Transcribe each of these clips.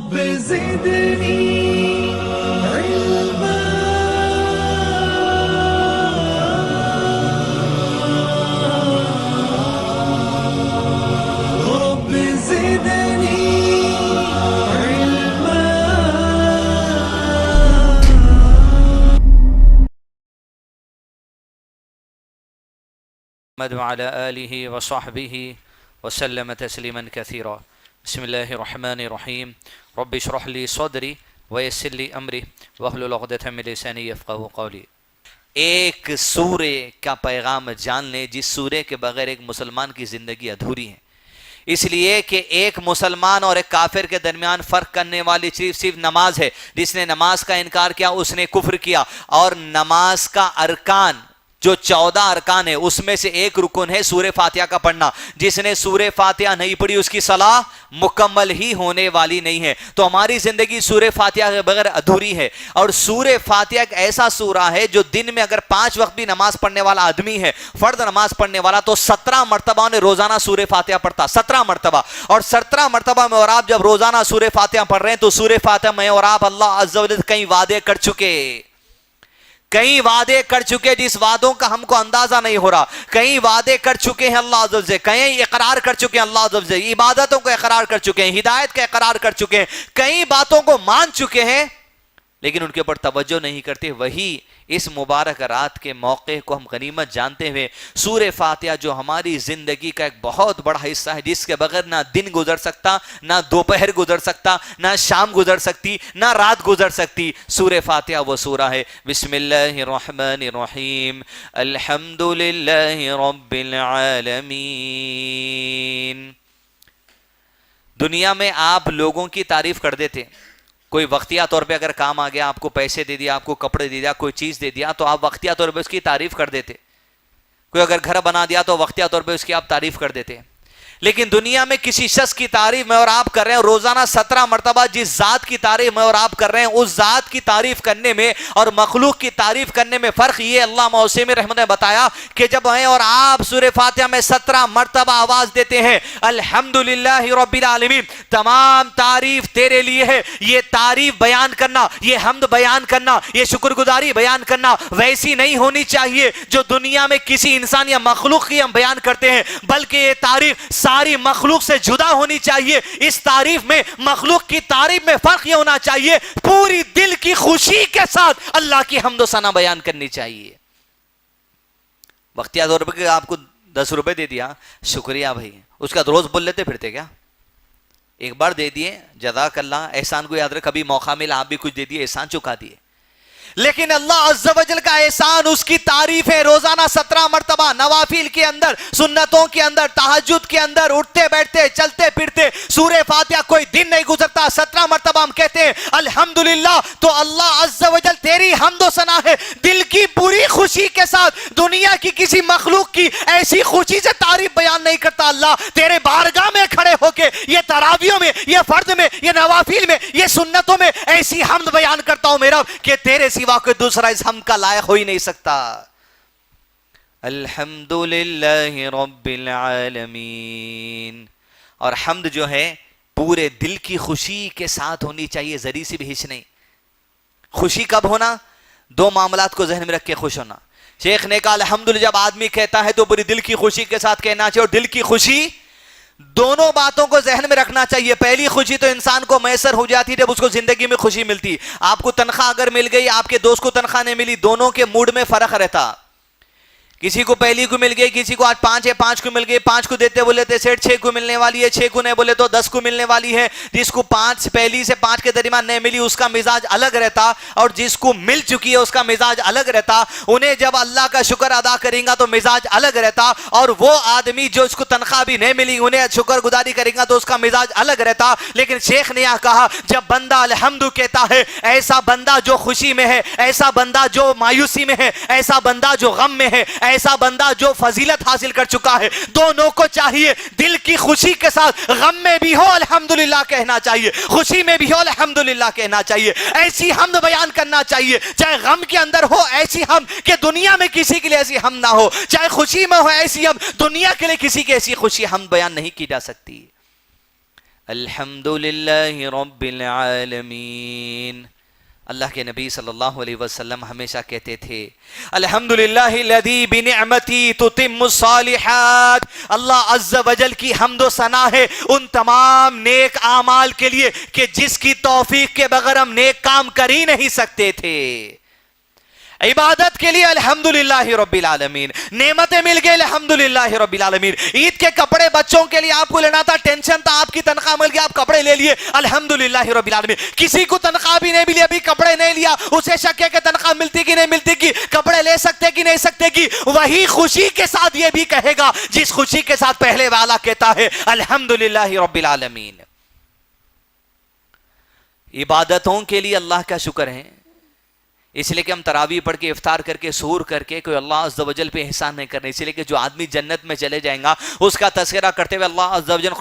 رب زدني علما رب زدني علما. محمد وعلى آله وصحبه وسلم تسلیما كثيرا. بسم اللہ الرحمن الرحیم. رب اشرح لی صدری ویسر لی امری واحلل عقدۃ من لسانی یفقہوا قولی. ایک سورے کا پیغام جان لیں جس سورے کے بغیر ایک مسلمان کی زندگی ادھوری ہے. اس لیے کہ ایک مسلمان اور ایک کافر کے درمیان فرق کرنے والی صرف نماز ہے. جس نے نماز کا انکار کیا اس نے کفر کیا. اور نماز کا ارکان جو 14 ارکان ہے اس میں سے ایک رکن ہے سورہ فاتحہ کا پڑھنا. جس نے سورہ فاتحہ نہیں پڑھی اس کی صلاح مکمل ہی ہونے والی نہیں ہے. تو ہماری زندگی سورہ فاتحہ کے بغیر ادھوری ہے. اور سورہ فاتحہ ایک ایسا سورہ ہے جو دن میں اگر 5 وقت بھی نماز پڑھنے والا آدمی ہے, فرض نماز پڑھنے والا, تو 17 مرتبہ انہیں روزانہ سورہ فاتحہ پڑھتا. 17 مرتبہ. اور 17 مرتبہ میں اور آپ جب روزانہ سورہ فاتحہ پڑھ رہے ہیں تو سورہ فاتحہ میں اور آپ اللہ عز و جل کئی وعدے کر چکے, کئی وعدے کر چکے جس وعدوں کا ہم کو اندازہ نہیں ہو رہا. کئی وعدے کر چکے ہیں اللہ عز و جل, کئی اقرار کر چکے ہیں اللہ عز و جل, عبادتوں کو اقرار کر چکے ہیں, ہدایت کا اقرار کر چکے ہیں, کئی باتوں کو مان چکے ہیں, لیکن ان کے اوپر توجہ نہیں کرتے. وہی اس مبارک رات کے موقع کو ہم غنیمت جانتے ہوئے سورہ فاتحہ جو ہماری زندگی کا ایک بہت بڑا حصہ ہے, جس کے بغیر نہ دن گزر سکتا, نہ دوپہر گزر سکتا, نہ شام گزر سکتی, نہ رات گزر سکتی. سورہ فاتحہ وہ سورہ ہے. بسم اللہ الرحمن الرحیم. الحمد للہ رب العالمین. دنیا میں آپ لوگوں کی تعریف کر دیتے. کوئی وقتیہ طور پہ اگر کام آ گیا, آپ کو پیسے دے دیا, آپ کو کپڑے دے دیا, کوئی چیز دے دیا, تو آپ وقتیہ طور پہ اس کی تعریف کر دیتے. کوئی اگر گھر بنا دیا تو وقتیہ طور پہ اس کی آپ تعریف کر دیتے. لیکن دنیا میں کسی شخص کی تعریف میں اور آپ کر رہے ہیں روزانہ 17 مرتبہ, جس ذات کی تعریف میں اور آپ کر رہے ہیں اس ذات کی تعریف کرنے میں اور مخلوق کی تعریف کرنے میں فرق یہ اللہ موسمی رحمت نے بتایا کہ جب ہیں اور آپ سورہ فاتحہ میں 17 مرتبہ آواز دیتے ہیں الحمدللہ رب العالمین, تمام تعریف تیرے لیے ہے. یہ تعریف بیان کرنا, یہ حمد بیان کرنا, یہ شکر گزاری بیان کرنا ویسی نہیں ہونی چاہیے جو دنیا میں کسی انسان یا مخلوق کی ہم بیان کرتے ہیں, بلکہ یہ تعریف ساری مخلوق سے جدا ہونی چاہیے. اس تعریف میں مخلوق کی تعریف میں فرق یہ ہونا چاہیے, پوری دل کی خوشی کے ساتھ اللہ کی حمد و ثنا بیان کرنی چاہیے. وقتیہ طور پر آپ کو 10 روپے دے دیا, شکریہ بھائی, اس کا روز بول لیتے پھرتے کیا؟ ایک بار دے دیے جزاک اللہ, احسان کو یاد رکھ, کبھی موقع ملا آپ بھی کچھ دے دیے, احسان چکا دیے. لیکن اللہ عز و جل کا احسان, اس کی تعریف ہے روزانہ 17 مرتبہ, نوافل کے اندر, سنتوں کے اندر, تہجد کے اندر, اٹھتے بیٹھتے چلتے پھرتے. سورہ فاتحہ کوئی دن نہیں گزرتا 17 مرتبہ ہم کہتے ہیں الحمدللہ. تو اللہ عز و جل تیری حمد و ثنا ہے دل کی پوری خوشی کے ساتھ. دنیا کی کسی مخلوق کی ایسی خوشی سے تعریف بیان نہیں کرتا. اللہ تیرے بارگاہ میں کھڑے ہو کے یہ تراویحوں میں, یہ فرض میں, یہ نوافل میں, یہ سنتوں میں ایسی حمد بیان کرتا ہوں میرا کہ تیرے سوا کوئی دوسرا اس حمد کا لائق ہو ہی نہیں سکتا. الحمدللہ رب العالمین. اور حمد جو ہے پورے دل کی خوشی کے ساتھ ہونی چاہیے, ذری سی بھی ہچ نہیں. خوشی کب ہونا؟ 2 معاملات کو ذہن میں رکھ کے خوش ہونا. شیخ نے کہا الحمدللہ جب آدمی کہتا ہے تو پوری دل کی خوشی کے ساتھ کہنا چاہیے. اور دل کی خوشی دونوں باتوں کو ذہن میں رکھنا چاہیے. پہلی خوشی تو انسان کو میسر ہو جاتی جب اس کو زندگی میں خوشی ملتی. آپ کو تنخواہ اگر مل گئی, آپ کے دوست کو تنخواہ نہیں ملی, دونوں کے موڈ میں فرق رہتا. کسی کو پہلی کو مل گئی, کسی کو آج 5 ہے 5 کو مل گئی, 5 کو دیتے بولے تھے سیٹ 6 کو ملنے والی ہے, 6 کو نہیں بولے تو 10 کو ملنے والی ہے. جس کو 5 پہلی سے 5 کے درمیان نہیں ملی اس کا مزاج الگ رہتا, اور جس کو مل چکی ہے اس کا مزاج الگ رہتا. انہیں جب اللہ کا شکر ادا کریں گا تو مزاج الگ رہتا, اور وہ آدمی جو اس کو تنخواہ بھی نہیں ملی انہیں شکر گزاری کریں گا تو اس کا مزاج الگ رہتا. لیکن شیخ نے یہ کہا جب بندہ الحمد کہتا ہے, ایسا بندہ جو خوشی میں ہے, ایسا بندہ جو مایوسی میں ہے, ایسا بندہ جو غم میں ہے, ایسا بندہ جو فضیلت حاصل کر چکا ہے, دونوں کو چاہیے دل کی خوشی کے ساتھ غم میں بھی ہو الحمدللہ کہنا چاہیے, خوشی میں بھی ہو الحمدللہ کہنا چاہیے. ایسی حمد بیان کرنا چاہیے, چاہے غم کے اندر ہو ایسی حمد کہ دنیا میں کسی کے لیے ایسی حمد نہ ہو, چاہے خوشی میں ہو ایسی حمد, دنیا کے لیے کسی کی ایسی خوشی حمد بیان نہیں کی جا سکتی. الحمدللہ رب العالمین۔ اللہ کے نبی صلی اللہ علیہ وسلم ہمیشہ کہتے تھے الحمدللہ الذی بنعمتی تتم الصالحات، اللہ عز و جل کی حمد و ثنا ہے ان تمام نیک اعمال کے لیے کہ جس کی توفیق کے بغیر ہم نیک کام کر ہی نہیں سکتے تھے۔ عبادت کے لیے الحمدللہ رب العالمین، نعمتیں مل گئے الحمدللہ رب العالمین، عید کے کپڑے بچوں کے لیے آپ کو لینا تھا، ٹینشن تھا، آپ کی تنخواہ مل گیا، آپ کپڑے لے لیے الحمدللہ رب العالمین۔ کسی کو تنخواہ بھی نہیں ملی، ابھی کپڑے نہیں لیا، اسے شک ہے کہ تنخواہ ملتی کہ نہیں ملتی کی، کپڑے لے سکتے کہ نہیں سکتے کی، وہی خوشی کے ساتھ یہ بھی کہے گا جس خوشی کے ساتھ پہلے والا کہتا ہے الحمدللہ رب العالمین۔ عبادتوں کے لیے اللہ کا شکر ہے، اس لیے کہ ہم تراویح پڑھ کے افطار کر کے سحور کر کے کوئی اللہ عز و جل پہ احسان نہیں کرنے، اس لیے کہ جو آدمی جنت میں چلے جائیں گا اس کا تذکرہ کرتے ہوئے اللہ عز و جل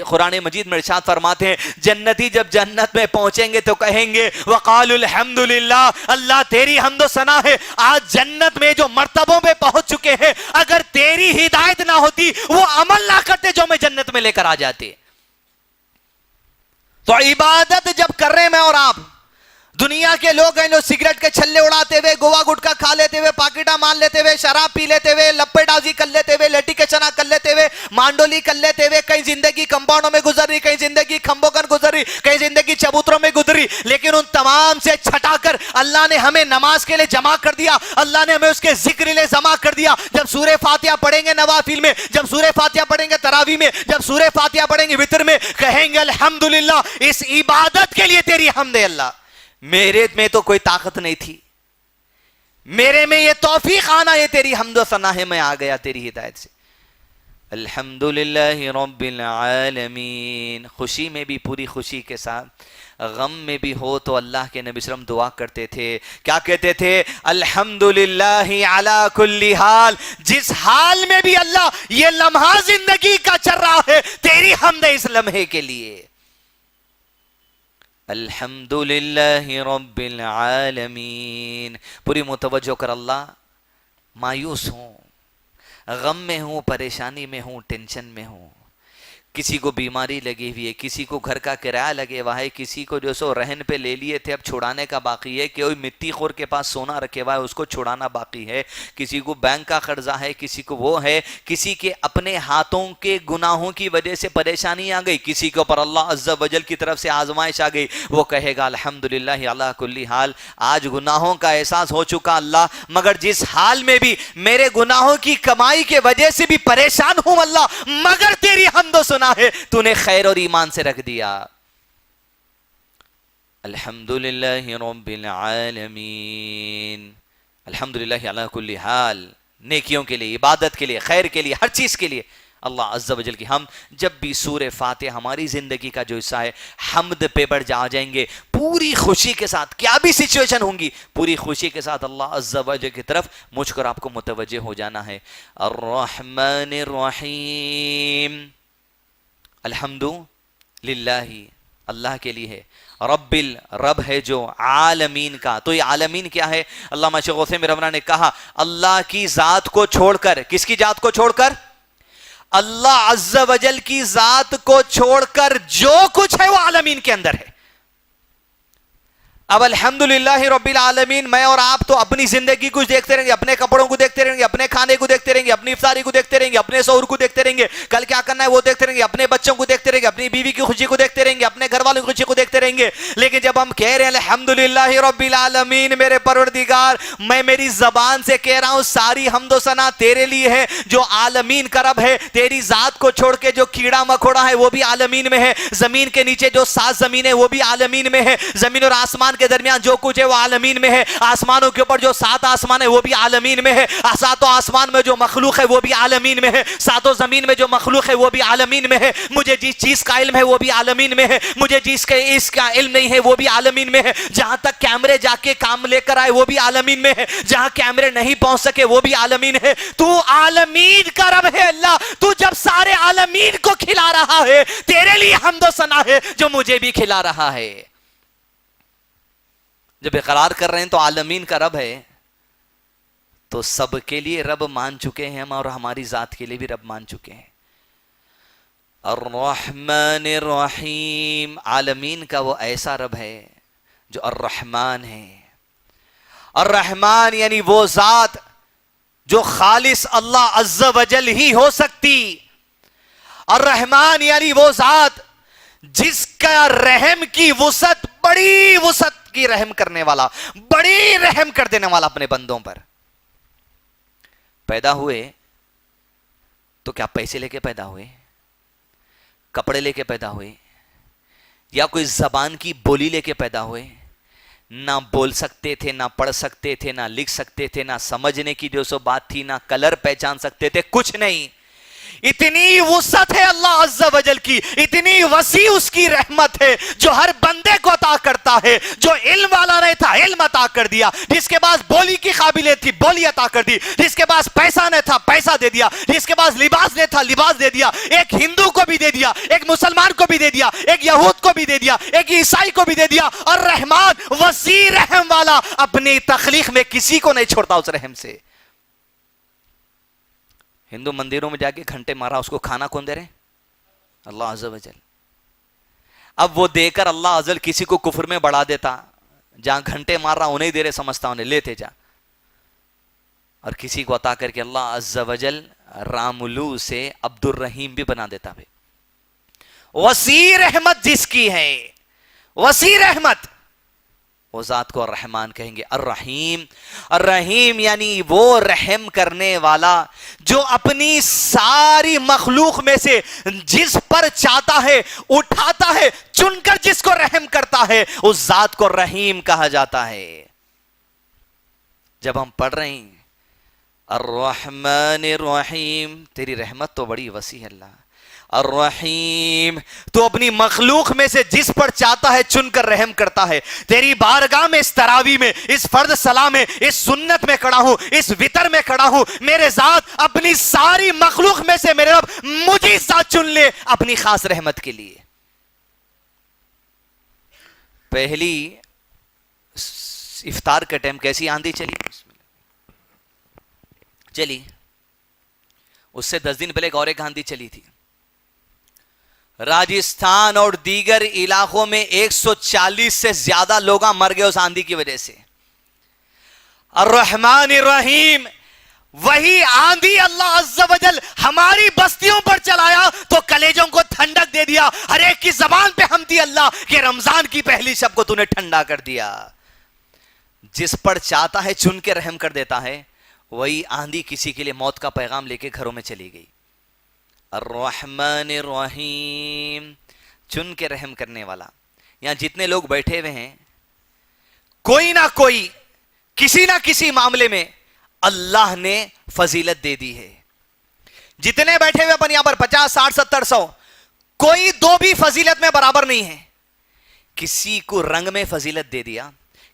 قرآن مجید میں ارشاد فرماتے ہیں جنتی جب جنت میں پہنچیں گے تو کہیں گے وقالوا الحمدللہ، اللہ تیری حمد و ثنا ہے، آج جنت میں جو مرتبوں میں پہنچ چکے ہیں، اگر تیری ہدایت نہ ہوتی وہ عمل نہ کرتے جو میں جنت میں لے کر آ جاتے۔ تو عبادت جب کر رہے ہیں میں اور آپ، دنیا کے لوگ ہیں جو سگریٹ کے چھلے اڑاتے ہوئے، گوا گٹکا کھا لیتے ہوئے، پاکیٹا مان لیتے ہوئے، شراب پی لیتے ہوئے، لپے ڈازی کر لیتے ہوئے، لیٹی کے چنا کر لیتے ہوئے، مانڈولی کر لیتے ہوئے، کہیں زندگی کمپاؤنڈوں میں گزر رہی، کہیں زندگی کھمبوکن گزر رہی، کہیں زندگی چبوتروں میں گزر رہی، لیکن ان تمام سے چھٹا کر اللہ نے ہمیں نماز کے لیے جمع کر دیا، اللہ نے ہمیں اس کے ذکر لیے جمع کر دیا۔ جب سورہ فاتحہ پڑھیں گے نوافل میں، جب سورہ فاتحہ پڑھیں گے تراویح میں، جب سورہ فاتحہ پڑھیں گے وتر میں، کہیں گے الحمدللہ، اس عبادت کے لیے تیری حمد ہے اللہ، میرے میں تو کوئی طاقت نہیں تھی، میرے میں یہ توفیق آنا یہ تیری حمد و ثنا ہے، میں آ گیا تیری ہدایت سے۔ الحمدللہ رب العالمین۔ خوشی میں بھی پوری خوشی کے ساتھ، غم میں بھی ہو تو اللہ کے نبی صلی اللہ علیہ وسلم دعا کرتے تھے، کیا کہتے تھے؟ الحمدللہ علی کل حال، جس حال میں بھی اللہ یہ لمحہ زندگی کا چل رہا ہے تیری حمد ہے اس لمحے کے لیے۔ الحمدللہ رب العالمین۔ پوری متوجہ کر، اللہ مایوس ہوں، غم میں ہوں، پریشانی میں ہوں، ٹینشن میں ہوں، کسی کو بیماری لگی ہوئی ہے، کسی کو گھر کا کرایہ لگے ہوا ہے، کسی کو جو سو رہن پہ لے لیے تھے اب چھڑانے کا باقی ہے، کوئی مٹی خور کے پاس سونا رکھے ہوا ہے اس کو چھڑانا باقی ہے، کسی کو بینک کا قرضہ ہے، کسی کو وہ ہے، کسی کے اپنے ہاتھوں کے گناہوں کی وجہ سے پریشانی آ گئی، کسی کے اوپر اللہ عز و جل کی طرف سے آزمائش آ گئی، وہ کہے گا الحمدللہ علی کل حال، آج گناہوں کا احساس ہو چکا اللہ، مگر جس حال میں بھی میرے گناہوں کی کمائی کے وجہ سے بھی پریشان ہوں اللہ، مگر تیری حمد و ثنا ہے، تو نے خیر اور ایمان سے رکھ دیا۔ الحمدللہ رب العالمین۔ الحمدللہ علی کل حال، نیکیوں کے لیے، عبادت کے لیے، خیر کے لیے، ہر چیز کے لیے اللہ عز و جل کی ہم جب بھی سورہ فاتحہ ہماری زندگی کا جو حصہ ہے حمد پہ بڑھ جائیں گے، پوری خوشی کے ساتھ، کیا بھی سچویشن ہوں گی، پوری خوشی کے ساتھ اللہ عز و جل کی طرف مجھ کر آپ کو متوجہ ہو جانا ہے۔ الرحمن الرحیم، الحمدللہ اللہ کے لیے ہے، رب ہے جو عالمین کا، تو یہ عالمین کیا ہے؟ علامہ شیخ عثیمین رحمہ اللہ نے کہا اللہ کی ذات کو چھوڑ کر، کس کی ذات کو چھوڑ کر؟ اللہ عز و جل کی ذات کو چھوڑ کر جو کچھ ہے وہ عالمین کے اندر ہے۔ اب الحمدللہ رب العالمین، میں اور آپ تو اپنی زندگی کچھ دیکھتے رہیں گے، اپنے کپڑوں کو دیکھتے رہیں گے، اپنے کھانے کو دیکھتے رہیں گے، اپنی افطاری کو دیکھتے رہیں گے، اپنے سحور کو دیکھتے رہیں گے، کل کیا کرنا ہے وہ دیکھتے رہیں گے، اپنے بچوں کو دیکھتے رہیں گے، اپنی بیوی کی خوشی کو دیکھتے رہیں گے، اپنے گھر والوں کی خوشی کو دیکھتے رہیں گے، لیکن جب ہم کہہ رہے ہیں الحمدللہ رب العالمین، میرے پروردگار، میں میری زبان سے کہہ رہا ہوں ساری حمد و ثنا تیرے لیے ہے جو عالمین کا رب ہے، تیری ذات کو چھوڑ کے جو کیڑا مکوڑا ہے وہ بھی عالمین میں ہے، زمین کے نیچے جو 7 زمینیں وہ بھی عالمین میں ہے، زمین اور آسمان کے درمیان جو کچھ وہ عالمین میں ہے، آسمانوں کے اوپر جو 7 آسمان ہے وہ بھی عالمین میں ہے، 7 آسمان میں جو مخلوق ہے وہ بھی عالمین میں ہے، 7 زمین میں جو مخلوق ہے وہ بھی عالمین میں ہے، مجھے جس چیز کا علم ہے وہ بھی عالمین میں ہے، مجھے جس کے اس کا علم نہیں ہے وہ بھی عالمین میں ہے، جہاں تک کیمرے جا کے کام لے کر آئے وہ بھی عالمین میں ہے، جہاں کیمرے نہیں پہنچ سکے وہ بھی عالمین ہے، تو عالمین کا رب ہے اللہ، تو جب سارے عالمین کو کھلا رہا ہے تیرے لیے حمد و ثنا ہے جو مجھے بھی کھلا رہا ہے۔ جب اقرار کر رہے ہیں تو عالمین کا رب ہے تو سب کے لیے رب مان چکے ہیں ہم، اور ہماری ذات کے لیے بھی رب مان چکے ہیں۔ الرحمن الرحیم، عالمین کا وہ ایسا رب ہے جو الرحمن ہے. الرحمن یعنی وہ ذات جو خالص اللہ عز و جل ہی ہو سکتی. الرحمن یعنی وہ ذات جس کا رحم کی وسعت بڑی وسعت کی رحم کرنے والا، بڑی رحم کر دینے والا اپنے بندوں پر. پیدا ہوئے تو کیا پیسے لے کے پیدا ہوئے، کپڑے لے کے پیدا ہوئے، یا کوئی زبان کی بولی لے کے پیدا ہوئے؟ نہ بول سکتے تھے، نہ پڑھ سکتے تھے، نہ لکھ سکتے تھے، نہ سمجھنے کی جو سو بات تھی، نہ کلر پہچان سکتے تھے، کچھ نہیں. اتنی وسعت ہے اللہ عز و جل کی، اتنی وسیع اس کی رحمت ہے جو ہر بندے کو عطا کرتا ہے. جو علم والا نہیں تھا علم عطا کر دیا، جس کے پاس بولی کی قابلیت تھی بولی عطا کر دی، جس کے پاس پیسہ نہیں تھا پیسہ دے دیا، جس کے پاس لباس نہیں تھا لباس دے دیا. ایک ہندو کو بھی دے دیا، ایک مسلمان کو بھی دے دیا، ایک یہود کو بھی دے دیا، ایک عیسائی کو بھی دے دیا. اور رحمان وسیع رحم والا اپنی تخلیق میں کسی کو نہیں چھوڑتا اس رحم سے. ہندو مندروں میں جا کے گھنٹے مارا، اس کو کھانا کون دے رہے؟ اللہ عز و جل. اب وہ دے کر اللہ عز و جل کسی کو کفر میں بڑھا دیتا. جہاں گھنٹے مار رہا انہیں دے رہے سمجھتا انہیں لیتے جا، اور کسی کو عطا کر کے اللہ عز و جل راملو سے عبد الرحیم بھی بنا دیتا. وسیع رحمت جس کی ہے، وسیع رحمت، وہ ذات کو الرحمن کہیں گے. الرحیم، الرحیم یعنی وہ رحم کرنے والا جو اپنی ساری مخلوق میں سے جس پر چاہتا ہے اٹھاتا ہے، چن کر جس کو رحم کرتا ہے، اس ذات کو رحیم کہا جاتا ہے. جب ہم پڑھ رہے ہیں الرحمن الرحیم، تیری رحمت تو بڑی وسیع ہے اللہ. الرحیم، تو اپنی مخلوق میں سے جس پر چاہتا ہے چن کر رحم کرتا ہے. تیری بارگاہ میں اس تراویح میں، اس فرض صلاح میں، اس سنت میں کھڑا ہوں، اس وتر میں کھڑا ہوں، میرے ذات اپنی ساری مخلوق میں سے میرے رب مجھے ساتھ چن لے اپنی خاص رحمت کے لیے. پہلی افطار کا ٹائم کیسی آندھی چلی، اس سے 10 دن پہلے ایک اور ایک آندھی چلی تھی. راجستھان اور دیگر علاقوں میں 140 سے زیادہ لوگ مر گئے اس آندھی کی وجہ سے. الرحمن الرحیم، وہی آندھی اللہ عز و جل ہماری بستیوں پر چلایا تو کلیجوں کو ٹھنڈک دے دیا. ہر ایک کی زبان پہ حمدی اللہ کہ رمضان کی پہلی شب کو تو نے ٹھنڈا کر دیا. جس پر چاہتا ہے چن کے رحم کر دیتا ہے. وہی آندھی کسی کے لیے موت کا پیغام لے کے گھروں میں چلی گئی. الرحمن الرحیم، چن کے رحم کرنے والا. یہاں جتنے لوگ بیٹھے ہوئے ہیں، کوئی نہ کوئی کسی نہ کسی معاملے میں اللہ نے فضیلت دے دی ہے. جتنے بیٹھے ہوئے اپن یہاں پر 50 60 70 100، کوئی دو بھی فضیلت میں برابر نہیں ہے. کسی کو رنگ میں فضیلت دے دیا،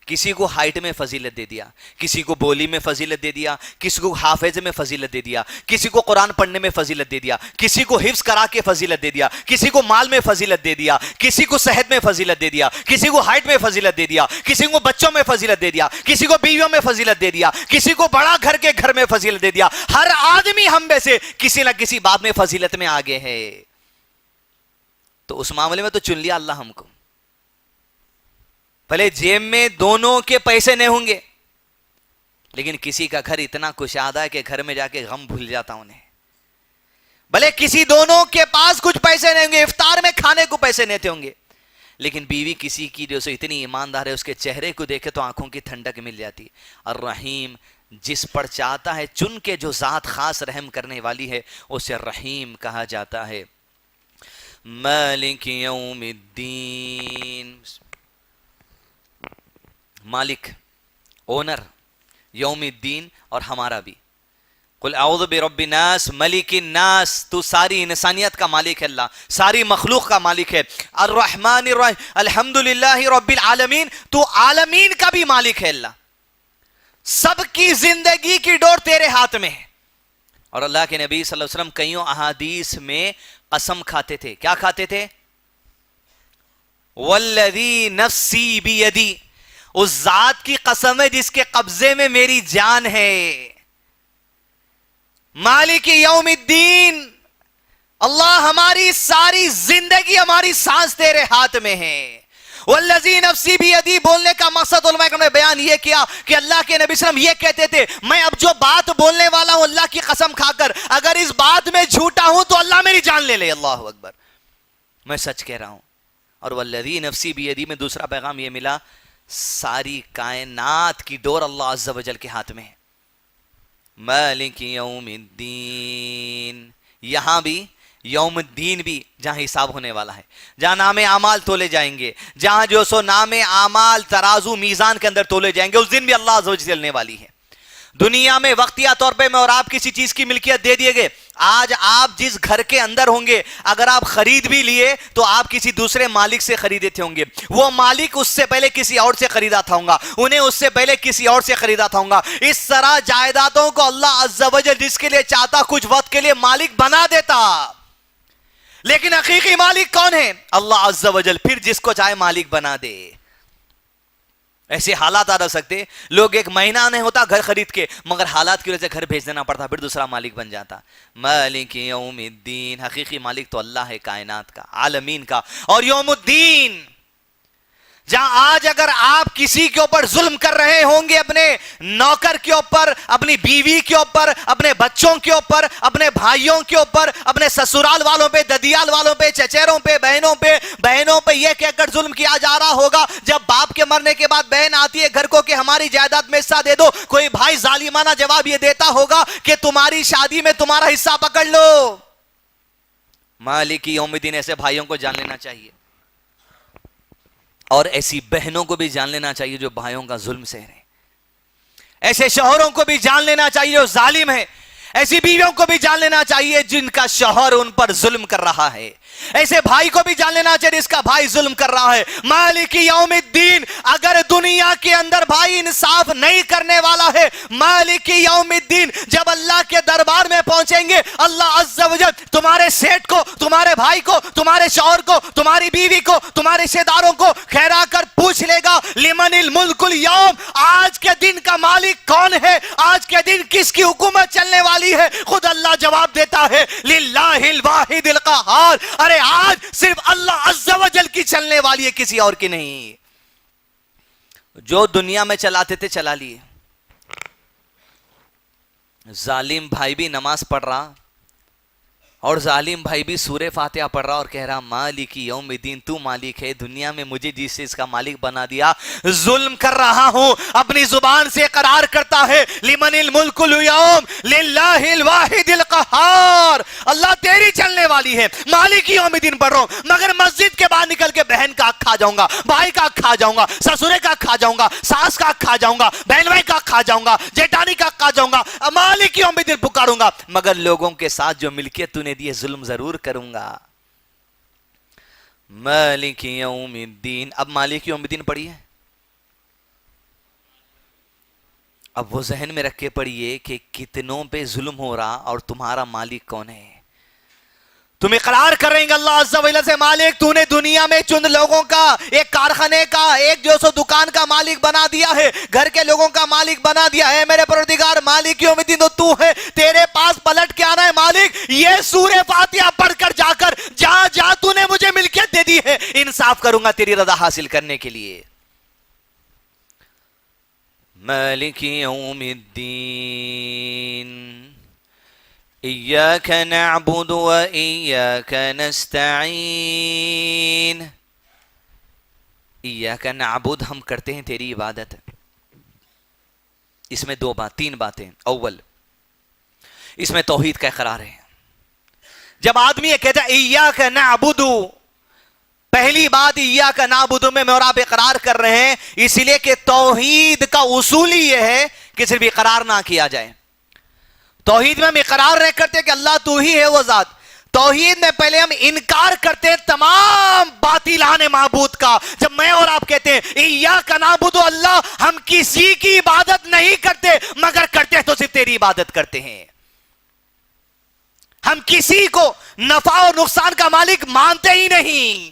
کسی کو ہائٹ میں فضیلت دے دیا، کسی کو بولی میں فضیلت دے دیا، کسی کو حافظ میں فضیلت دے دیا، کسی کو قرآن پڑھنے میں فضیلت دے دیا، کسی کو حفظ کرا کے فضیلت دے دیا، کسی کو مال میں فضیلت دے دیا، کسی کو صحت میں فضیلت دے دیا، کسی کو ہائٹ میں فضیلت دے دیا، کسی کو بچوں میں فضیلت دے دیا، کسی کو بیویوں میں فضیلت دے دیا، کسی کو بڑا گھر کے گھر میں فضیلت دے دیا. ہر آدمی ہم میں سے کسی نہ کسی بات میں فضیلت میں آگے ہے. تو اس معاملے میں تو چن لیا اللہ ہم کو. بھلے جیب میں دونوں کے پیسے نہیں ہوں گے، لیکن کسی کا گھر اتنا کشادہ ہے کہ گھر میں جا کے غم بھول جاتا انہیں. بھلے کسی دونوں کے پاس کچھ پیسے نہیں ہوں گے، افطار میں کھانے کو پیسے نہیں ہوں گے، لیکن بیوی کسی کی جو اتنی ایماندار ہے، اس کے چہرے کو دیکھے تو آنکھوں کی ٹھنڈک مل جاتی. الرحیم، جس پر چاہتا ہے چن کے جو ذات خاص رحم کرنے والی ہے اسے رحیم کہا جاتا ہے. مالک یوم الدین، مالک، اونر، یوم الدین، اور ہمارا بھی. قل اعوذ برب الناس ملک الناس، تو ساری انسانیت کا مالک ہے اللہ، ساری مخلوق کا مالک ہے. الرحمن الرحیم، الحمدللہ رب العالمین، تو عالمین کا بھی مالک ہے اللہ. سب کی زندگی کی ڈور تیرے ہاتھ میں ہے. اور اللہ کے نبی صلی اللہ علیہ وسلم کئیوں احادیث میں قسم کھاتے تھے. کیا کھاتے تھے؟ والذی نفسی بیدی، اس ذات کی قسم ہے جس کے قبضے میں میری جان ہے. مالک یوم الدین، اللہ ہماری ساری زندگی ہماری سانس تیرے ہاتھ میں ہے. والذی نفسی بیدی بولنے کا مقصد علماء کرام نے بیان یہ کیا کہ اللہ کے نبی صلی اللہ علیہ وسلم یہ کہتے تھے میں اب جو بات بولنے والا ہوں اللہ کی قسم کھا کر اگر اس بات میں جھوٹا ہوں تو اللہ میری جان لے لے. اللہ اکبر, میں سچ کہہ رہا ہوں. اور والذی نفسی بیدی میں دوسرا پیغام یہ ملا ساری کائنات کی ڈور اللہ عز و جل کے ہاتھ میں ہے. مالک یوم الدین, یہاں بھی یوم الدین بھی جہاں حساب ہونے والا ہے, جہاں نام اعمال تولے جائیں گے, جہاں جو سو نام اعمال ترازو میزان کے اندر تولے جائیں گے, اس دن بھی اللہ عز و جل چلنے والی ہے. دنیا میں وقتیہ طور پہ میں اور آپ کسی چیز کی ملکیت دے دیے گئے. آج آپ جس گھر کے اندر ہوں گے اگر آپ خرید بھی لیے تو آپ کسی دوسرے مالک سے خریدے تھے ہوں گے. وہ مالک اس سے پہلے کسی اور سے خریدا تھا ہوں گا, انہیں اس سے پہلے کسی اور سے خریدا تھا ہوں گا. اس طرح جائیدادوں کو اللہ عز و جل جس کے لیے چاہتا کچھ وقت کے لیے مالک بنا دیتا. لیکن حقیقی مالک کون ہے؟ اللہ عز و جل. پھر جس کو چاہے مالک بنا دے. ایسے حالات آ سکتے, لوگ ایک مہینہ نہیں ہوتا گھر خرید کے, مگر حالات کی وجہ سے گھر بھیج دینا پڑتا, پھر دوسرا مالک بن جاتا. مالک یوم الدین, حقیقی مالک تو اللہ ہے کائنات کا, عالمین کا. اور یوم الدین جہاں آج اگر آپ کسی کے اوپر ظلم کر رہے ہوں گے, اپنے نوکر کے اوپر, اپنی بیوی کے اوپر, اپنے بچوں کے اوپر, اپنے بھائیوں کے اوپر, اپنے سسرال والوں پہ, ددیال والوں پہ, چچیروں پہ, بہنوں پہ یہ کہہ کر ظلم کیا جا رہا ہوگا جب باپ کے مرنے کے بعد بہن آتی ہے گھر کو کہ ہماری جائیداد میں حصہ دے دو, کوئی بھائی ظالمانہ جواب یہ دیتا ہوگا کہ تمہاری شادی میں تمہارا حصہ پکڑ لو. مالک یوم الدین ایسے بھائیوں کو جان لینا چاہیے, اور ایسی بہنوں کو بھی جان لینا چاہیے جو بھائیوں کا ظلم سہ رہے ہیں. ایسے شوہروں کو بھی جان لینا چاہیے جو ظالم ہے. ایسی بیویوں کو بھی جان لینا چاہیے جن کا شوہر ان پر ظلم کر رہا ہے. ایسے بھائی کو بھی جان لینا چاہیے جس کا بھائی ظلم کر رہا ہے. مالک یوم الدین, اگر دنیا کے اندر بھائی انصاف نہیں کرنے والا ہے, مالک یوم الدین جب اللہ کے دربار میں پہنچیں گے اللہ عز و جل تمہارے سیٹ کو, تمہارے بھائی کو, تمہارے شوہر کو, تمہاری بیوی کو, تمہارے رشتہ داروں کو کھیرا کر پوچھ لے گا لمن الملک اليوم, آج کے دن کا مالک کون ہے, آج کے دن کس کی حکومت چلنے والی ہے. خود اللہ جواب دیتا ہے للہ الواحد القہار, ارے آج صرف اللہ عز و جل کی چلنے والی ہے, کسی اور کی نہیں. جو دنیا میں چلاتے تھے چلا لیے. ظالم بھائی بھی نماز پڑھ رہا اور ظالم بھائی بھی سورہ فاتحہ پڑھ رہا اور کہہ رہا مالک یوم الدین, تو مالک ہے, دنیا میں مجھے جس سے اس کا مالک بنا دیا, ظلم کر رہا ہوں. اپنی زبان سے قرار کرتا ہے لمن الملک اليوم للہ الواحد القہار, اللہ تیری چلنے والی ہے, مالک یوم الدین پڑھ رہا ہوں, مگر مسجد کے باہر نکل کے بہن کا حق کھا جاؤں گا, بھائی کا حق کھا جاؤں گا, سسرے کا حق کھا جاؤں گا, ساس کا حق کھا جاؤں گا, بہن بھائی کا حق کھا جاؤں گا, جیٹانی کا حق کھا جاؤں گا, مالک یوم الدین پکاروں گا, مگر لوگوں کے ساتھ جو ملکیت تو نے دی ہے ظلم ضرور کروں گا. مالک یوم الدین. اب مالک یوم الدین پڑھیے, اب وہ ذہن میں رکھ کے پڑھیے کہ کتنوں پہ ظلم ہو رہا اور تمہارا مالک کون ہے. تم اقرار کر رہے ہیں اللہ عز و جل سے مالک تو نے دنیا میں چند لوگوں کا, ایک کارخانے کا, ایک جو سو دکان کا مالک بنا دیا ہے, گھر کے لوگوں کا مالک بنا دیا ہے. میرے پروردگار مالک یوم الدین تو ہے, تیرے پاس پلٹ کے آنا ہے مالک, یہ سورہ فاتحہ پڑھ کر جا کر جہاں جہاں تو نے مجھے ملکیت دے دی ہے انصاف کروں گا تیری رضا حاصل کرنے کے لیے. مالک یوم الدین ایاک نعبد و ایاک نستعین. ایاک نعبد, ہم کرتے ہیں تیری عبادت. اس میں تین باتیں. اول, اس میں توحید کا اقرار ہے. جب آدمی یہ کہتا ہے ایاک نعبد, پہلی بات ایاک نعبد میں اور آپ اقرار کر رہے ہیں اس لیے کہ توحید کا اصول ہی یہ ہے کہ صرف اقرار نہ کیا جائے. توحید میں ہم اقرار نہیں کرتے کہ اللہ تو ہی ہے وہ ذات. توحید میں پہلے ہم انکار کرتے ہیں تمام باطلان معبود کا. جب میں اور آپ کہتے ہیں ایاک نعبد اللہ, ہم کسی کی عبادت نہیں کرتے مگر کرتے تو صرف تیری عبادت کرتے ہیں. ہم کسی کو نفع اور نقصان کا مالک مانتے ہی نہیں.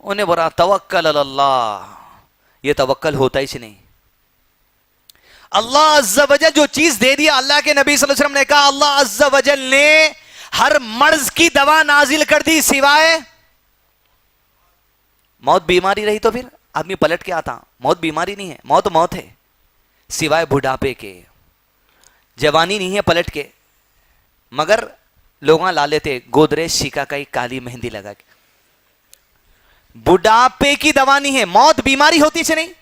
انہیں بولا توکل علی اللہ، یہ توکل ہوتا ہی نہیں. اللہ عز و جل جو چیز دے دیا، اللہ کے نبی صلی اللہ علیہ وسلم نے کہا اللہ عز و جل نے ہر مرض کی دوا نازل کر دی سوائے موت. بیماری رہی تو پھر آدمی پلٹ کے آتا. موت بیماری نہیں ہے، موت موت ہے، سوائے بڑھاپے کے. جوانی نہیں ہے پلٹ کے، مگر لوگاں لا لیتے گودریج شیکا کا ایک کالی مہندی لگا کے. بڑھاپے کی دوا نہیں ہے، موت بیماری ہوتی سے نہیں.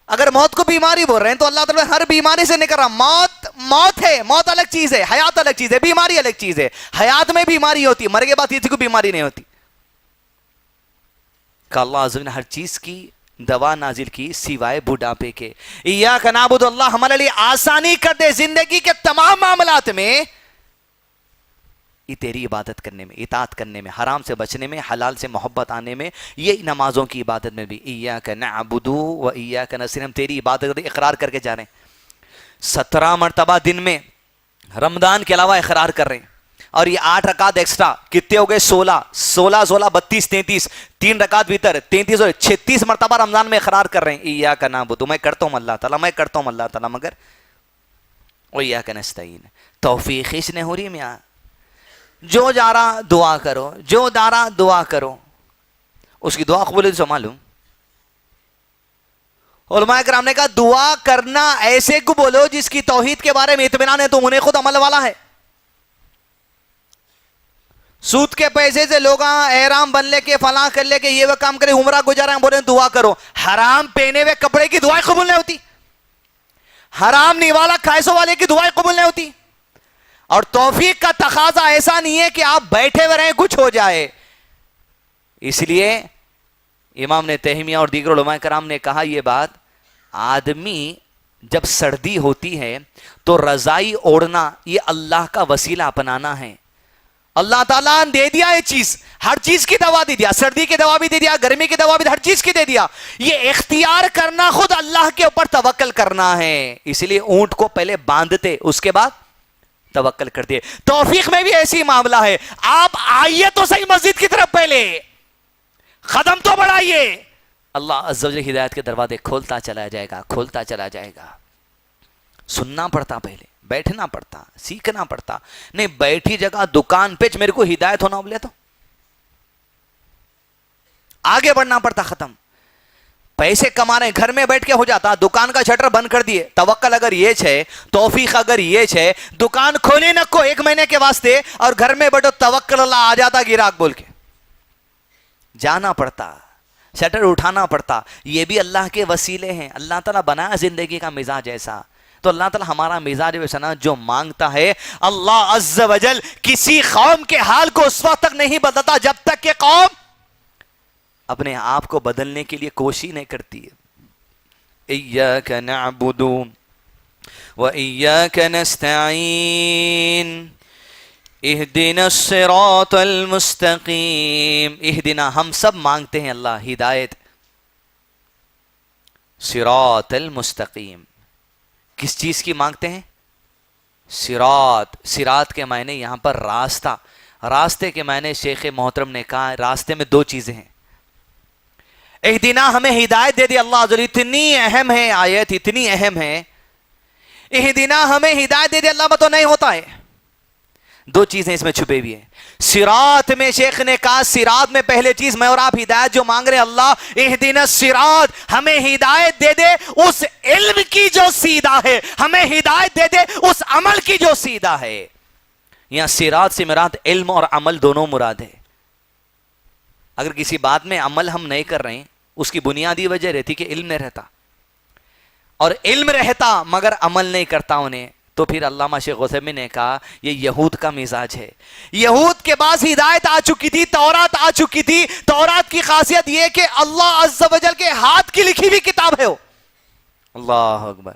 اگر موت کو بیماری بول رہے ہیں تو اللہ تعالیٰ ہر بیماری سے نکل رہا. موت موت ہے، موت الگ چیز ہے، حیات الگ چیز ہے، بیماری الگ چیز ہے. حیات میں بیماری ہوتی ہے، مرنے کے بعد کسی کو بیماری نہیں ہوتی. کہ اللہ عز و جل نے ہر چیز کی دوا نازل کی سوائے بڑھاپے کے. ایاک نعبد، اللہ ہمارے لیے آسانی کر دے زندگی کے تمام معاملات میں، یہ تیری عبادت کرنے میں، اطاعت کرنے میں، حرام سے بچنے میں، حلال سے محبت آنے میں، یہ نمازوں کی عبادت میں بھی. ایاک نعبد و ایاک نستعین، ہم تیری عبادت کرتے اقرار کر کے جا رہے ہیں. 17 مرتبہ دن میں رمضان کے علاوہ اقرار کر رہے ہیں. اور یہ 8 رکعت ایکسٹرا کتنے ہو گئے؟ 16 32 33 3 رکعت بھیتر 33 اور 36 مرتبہ رمضان میں اقرار کر رہے ہیں. ایاک نعبد، میں کرتا ہوں اللہ تعالیٰ، میں کرتا ہوں اللہ تعالیٰ، مگر و ایاک نستعین. توفیق اس نے ہو رہی ہے میاں. جو جا رہا دعا کرو، جو جا رہا دعا کرو. اس کی دعا قبول ہے معلوم. علماء کرام نے کہا دعا کرنا ایسے کو بولو جس کی توحید کے بارے میں اطمینان ہے، تو انہیں خود عمل والا ہے. سود کے پیسے سے لوگ احرام بن لے کے فلاں کر لے کے یہ وہ کام کرے، عمرہ گزارا بولے دعا کرو. حرام پہنے ہوئے کپڑے کی دعائیں قبول نہیں ہوتی، حرام نیوالا کھائسوں والے کی دعائیں قبول نہیں ہوتی. اور توفیق کا تقاضا ایسا نہیں ہے کہ آپ بیٹھے ہوئے رہیں کچھ ہو جائے. اس لیے امام نے تیمیہ اور دیگر علماء کرام نے کہا یہ بات، آدمی جب سردی ہوتی ہے تو رضائی اوڑھنا یہ اللہ کا وسیلہ اپنانا ہے. اللہ تعالیٰ نے دے دیا یہ چیز، ہر چیز کی دوا دے دیا، سردی کی دوا بھی دے دیا، گرمی کی دوا بھی ہر چیز کی دے دیا. یہ اختیار کرنا خود اللہ کے اوپر توکل کرنا ہے. اس لیے اونٹ کو پہلے باندھتے، اس کے بعد توکل کرتے. توفیق میں بھی ایسی معاملہ ہے. آپ آئیے تو صحیح مسجد کی طرف، پہلے قدم تو بڑھائیے. اللہ عز و جل ہدایت کے دروازے کھولتا چلا جائے گا، کھولتا چلا جائے گا. سننا پڑتا، پہلے بیٹھنا پڑتا، سیکھنا پڑتا. نہیں بیٹھی جگہ دکان پہ میرے کو ہدایت ہونا بولے تو آگے بڑھنا پڑتا. ختم. پیسے کما رہے ہیں، گھر میں بیٹھ کے ہو جاتا. دکان کا شٹر بند کر دیے. توکل اگر یہ ہے، توفیق اگر یہ ہے، دکان کھولے نہ کو 1 مہینے کے واسطے، اور گھر میں بیٹھو توکل اللہ آ جاتا گراہک بول کے. جانا پڑتا، شٹر اٹھانا پڑتا. یہ بھی اللہ کے وسیلے ہیں. اللہ تعالیٰ بنایا زندگی کا مزاج ایسا، تو اللہ تعالیٰ ہمارا مزاج ویسا نا جو مانگتا ہے. اللہ عز و جل کسی قوم کے حال کو اس وقت تک نہیں بدلتا جب تک کہ قوم اپنے آپ کو بدلنے کے لیے کوشش نہیں کرتی ہے. ایاک نعبد و ایاک نستعین اہدنا الصراط المستقیم. اہدنا، ہم سب مانگتے ہیں اللہ ہدایت. صراط المستقیم، کس چیز کی مانگتے ہیں؟ صراط. صراط کے معنی یہاں پر راستہ. راستے کے معنی شیخ محترم نے کہا راستے میں 2 چیزیں ہیں. اہدنا ہمیں ہدایت دے دی اللہ عز و جل. اتنی اہم ہے آیت، اتنی اہم ہے. اہدنا ہمیں ہدایت دے دی اللہ تو نہیں ہوتا ہے. 2 چیزیں اس میں چھپے ہوئی ہیں. صراط میں شیخ نے کہا صراط میں پہلے چیز میں اور آپ ہدایت جو مانگ رہے ہیں اللہ اہدنا الصراط، ہمیں ہدایت دے دے اس علم کی جو سیدھا ہے، ہمیں ہدایت دے دے اس عمل کی جو سیدھا ہے. یہاں صراط سے مراد علم اور عمل دونوں مراد ہے. اگر کسی بات میں عمل ہم نہیں کر رہے ہیں، اس کی بنیادی وجہ رہتی کہ علم نہیں رہتا، اور علم رہتا مگر عمل نہیں کرتا انہیں، تو پھر علامہ شیخ عثیمین نے کہا یہ یہود کا مزاج ہے. یہود کے پاس ہدایت آ چکی تھی، تورات آ چکی تھی. تورات کی خاصیت یہ کہ اللہ عز و جل کے ہاتھ کی لکھی ہوئی کتاب ہے وہ. اللہ اکبر.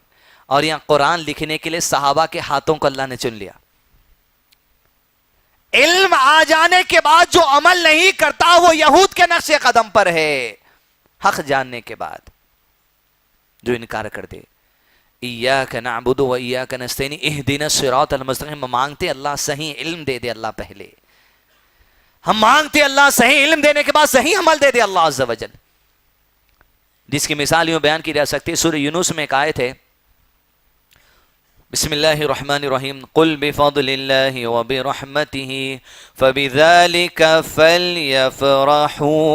اور یہاں قرآن لکھنے کے لیے صحابہ کے ہاتھوں کو اللہ نے چن لیا. علم آ جانے کے بعد جو عمل نہیں کرتا وہ یہود کے نقش قدم پر ہے. حق جاننے کے بعد جو انکار کر دے. ایاک نعبد و ایاک نستعین اہدنا الصراط المستقیم، مانگتے اللہ صحیح علم دے دے اللہ پہلے. ہم مانگتے اللہ صحیح علم دینے کے بعد صحیح عمل دے دے اللہ عز و جل، جس کی مثال یوں بیان کی جا سکتی ہے۔ سورہ یونس میں ایک آیت ہے، بسم اللہ الرحمن الرحیم، قل بفضل اللہ وبرحمتہ فبذلک فلیفرحوا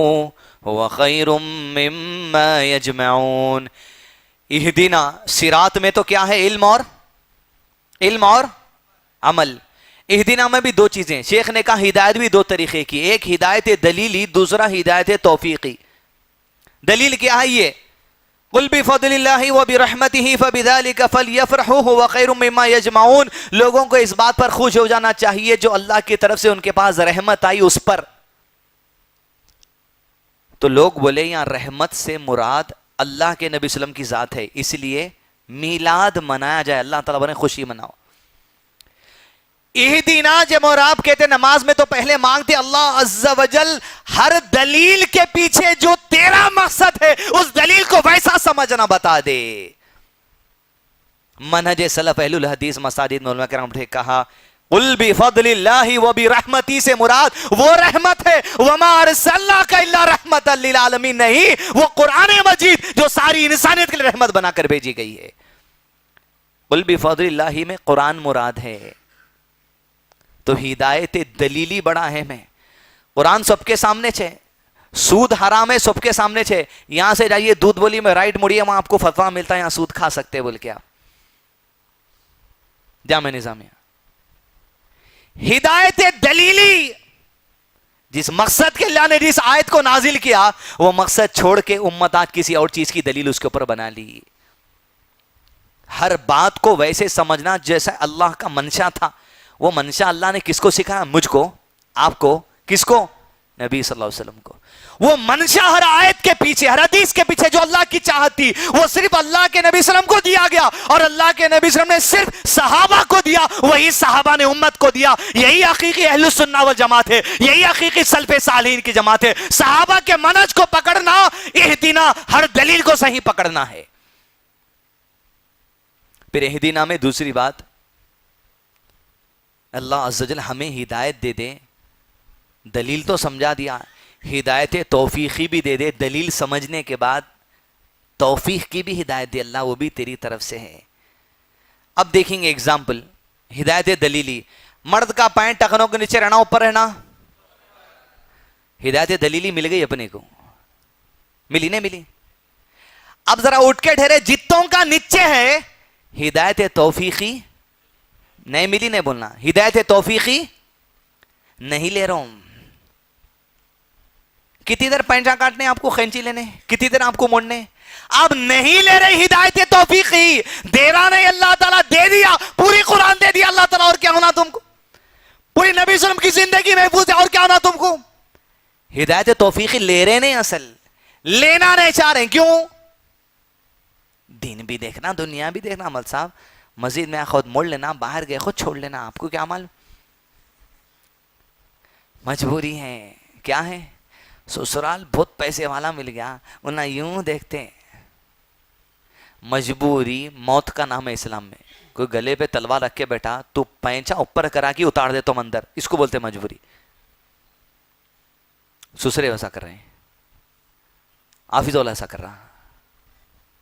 هو خیر مما یجمعون۔ اہدنا، صراط میں تو کیا ہے؟ علم اور عمل۔ اہدنا میں بھی دو چیزیں، شیخ نے کہا ہدایت بھی دو طریقے کی، ایک ہدایت دلیلی، دوسرا ہدایت توفیقی۔ دلیل کیا ہے یہ؟ قل بفضل اللہ وبرحمتہ فبذلک فلیفرحوا هو خیر مما یجمعون۔ لوگوں کو اس بات پر خوش ہو جانا چاہیے جو اللہ کی طرف سے ان کے پاس رحمت آئی اس پر۔ تو لوگ بولے یہاں رحمت سے مراد اللہ کے نبی صلی اللہ علیہ وسلم کی ذات ہے، اس لیے میلاد منایا جائے، اللہ تعالیٰ نے خوشی مناؤ۔ اہدنا جب اور آپ کہتے نماز میں تو پہلے مانگتے اللہ عز و جل ہر دلیل کے پیچھے جو تیرا مقصد ہے اس دلیل کو ویسا سمجھنا بتا دے۔ منہج سلف اہل الحدیث مساجد میں علماء کرام نے کہا قل بفضل اللہ وبرحمتہ سے مراد وہ رحمت ہے، وما ارسلناک الا رحمت للعالمین نہیں، وہ قرآن مجید جو ساری انسانیت کے لیے رحمت بنا کر بھیجی گئی ہے۔ قل بفضل اللہ میں قرآن مراد ہے، تو ہدایت دلیلی بڑا اہم ہے۔ قرآن سب کے سامنے چھے، سود حرام ہے سب کے سامنے چھے، یہاں سے جائیے دودھ بولی میں رائٹ مڑیے وہاں آپ کو فتویٰ ملتا ہے یہاں سود کھا سکتے بول کے۔ آپ جامع نظامیہ ہدایت دلیلی، جس مقصد کے اللہ نے جس آیت کو نازل کیا وہ مقصد چھوڑ کے امت آج کسی اور چیز کی دلیل اس کے اوپر بنا لی۔ ہر بات کو ویسے سمجھنا جیسا اللہ کا منشا تھا، وہ منشا اللہ نے کس کو سکھایا؟ مجھ کو، آپ کو، کس کو؟ نبی صلی اللہ علیہ وسلم کو۔ وہ منشا ہر آیت کے پیچھے، ہر حدیث کے پیچھے جو اللہ کی چاہت تھی وہ صرف اللہ کے نبی صلی اللہ علیہ وسلم کو دیا گیا، اور اللہ کے نبی صلی اللہ علیہ وسلم نے صرف صحابہ کو دیا، وہی صحابہ نے امت کو دیا۔ یہی حقیقی اہل السنہ والجماعت ہے، یہی حقیقی سلف صالحین کی جماعت ہے۔ صحابہ کے منہج کو پکڑنا، اہدنا ہر دلیل کو صحیح پکڑنا ہے۔ پھر اہدنا میں دوسری بات، اللہ عز و جل ہمیں ہدایت دے دے، دلیل تو سمجھا دیا، ہدایت توفیقی بھی دے دے، دلیل سمجھنے کے بعد توفیق کی بھی ہدایت دے اللہ، وہ بھی تیری طرف سے ہے۔ اب دیکھیں گے اگزامپل، ہدایت دلیلی، مرد کا پینٹ ٹخنوں کے نیچے رہنا اوپر رہنا، ہدایت دلیلی مل گئی اپنے کو، ملی نہیں ملی؟ اب ذرا اٹھ کے ٹھہرے، جتوں کا نیچے ہے ہدایت توفیقی نہیں ملی، نہیں بولنا، ہدایت توفیقی نہیں لے رہا ہوں۔ کتنی دیر پینچا کاٹنے آپ کو، خینچی لینے، کتنی دیر آپ کو موڑنے، اب نہیں لے رہے ہدایت توفیقی، دے رہا نہیں اللہ تعالیٰ، دے دیا، پوری قرآن دے دیا اللہ تعالیٰ، اور کیا ہونا تم کو؟ پوری نبی صلی اللہ علیہ وسلم کی زندگی محفوظ ہے، اور کیا ہونا تم کو؟ ہدایت توفیقی لے رہے نہیں، اصل لینا نہیں چاہ رہے، کیوں؟ دین بھی دیکھنا، دنیا بھی دیکھنا، عمل صاحب مسجد میں خود موڑ لینا، باہر گئے خود چھوڑ لینا، آپ کو کیا معلوم؟ مجبوری ہے، کیا ہے؟ سسرال بہت پیسے والا مل گیا، انہیں یوں دیکھتے، مجبوری موت کا نام ہے اسلام میں۔ کوئی گلے پہ تلوار رکھ کے بیٹھا، تو پینچا اوپر کرا کے اتار دے تم اندر، اس کو بولتے مجبوری۔ سسرے ویسا کر رہے ہیں، حافظ والا ایسا کر رہا،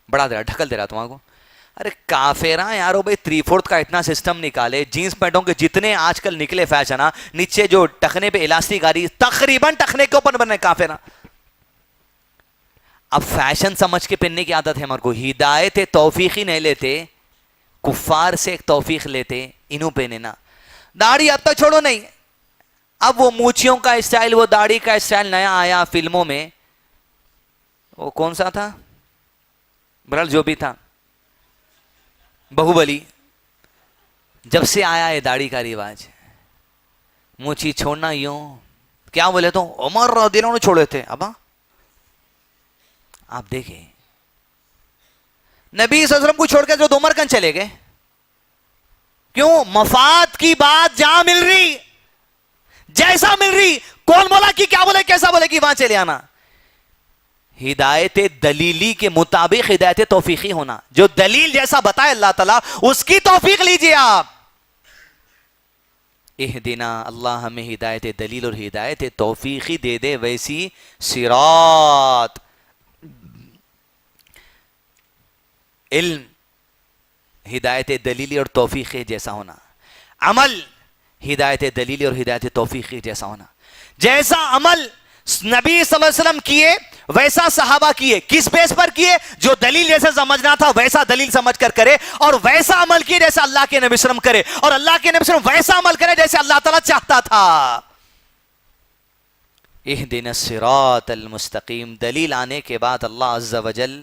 بڑھا دے رہا، ڈھکل دے رہا تمہارے کو۔ ارے کافرہ یارو بھائی 3/4 کا اتنا سسٹم نکالے، جینس پینٹوں کے جتنے آج کل نکلے فیشن، نیچے جو ٹخنے پہ الاسٹک آ رہی، تقریباً ٹخنے کے اوپر بنے کافرہ۔ اب فیشن سمجھ کے پہننے کی عادت ہے ہمارے کو، ہدایت توفیقی نہیں لیتے، کفار سے ایک توفیق لیتے، انہوں پہنے نا۔ داڑھی اب تک چھوڑو نہیں، اب وہ موچھیوں کا اسٹائل، وہ داڑھی کا اسٹائل نیا آیا فلموں میں، وہ کون سا تھا؟ برال جو بھی تھا، بہوبلی، جب سے آیا ہے داڑھی کا رواج، موچھی چھوڑنا یوں، کیا بولے تو عمر رضی اللہ عنہ نے چھوڑے تھے، ابا آپ دیکھیں نبی صلی اللہ علیہ وسلم کو چھوڑ کے جو عمر کن چلے گئے، کیوں؟ مفاد کی بات جہاں مل رہی، جیسا مل رہی، کون بولا کہ کیا بولے، کیسا بولے کہ وہاں چلے آنا۔ ہدایت دلیلی کے مطابق ہدایت توفیقی ہونا، جو دلیل جیسا بتائے اللہ تعالیٰ اس کی توفیق لیجئے آپ۔ اہدنا، اللہ ہمیں ہدایت دلیل اور ہدایت توفیقی دے دے ویسی صراط. علم ہدایت دلیلی اور توفیقی جیسا ہونا، عمل ہدایت دلیلی اور ہدایت توفیقی جیسا ہونا. جیسا عمل نبی صلی اللہ علیہ وسلم کیے ویسا صحابہ کیے. کس بیس پر کیے؟ جو دلیل جیسے سمجھنا تھا ویسا دلیل سمجھ کر کرے، اور ویسا عمل کیے جیسا اللہ کے نبی صلی اللہ علیہ وسلم کرے، اور اللہ کے نبی صلی اللہ علیہ وسلم ویسا عمل کرے جیسے اللہ تعالیٰ چاہتا تھا. اہدنا الصراط المستقیم. دلیل آنے کے بعد اللہ عز و جل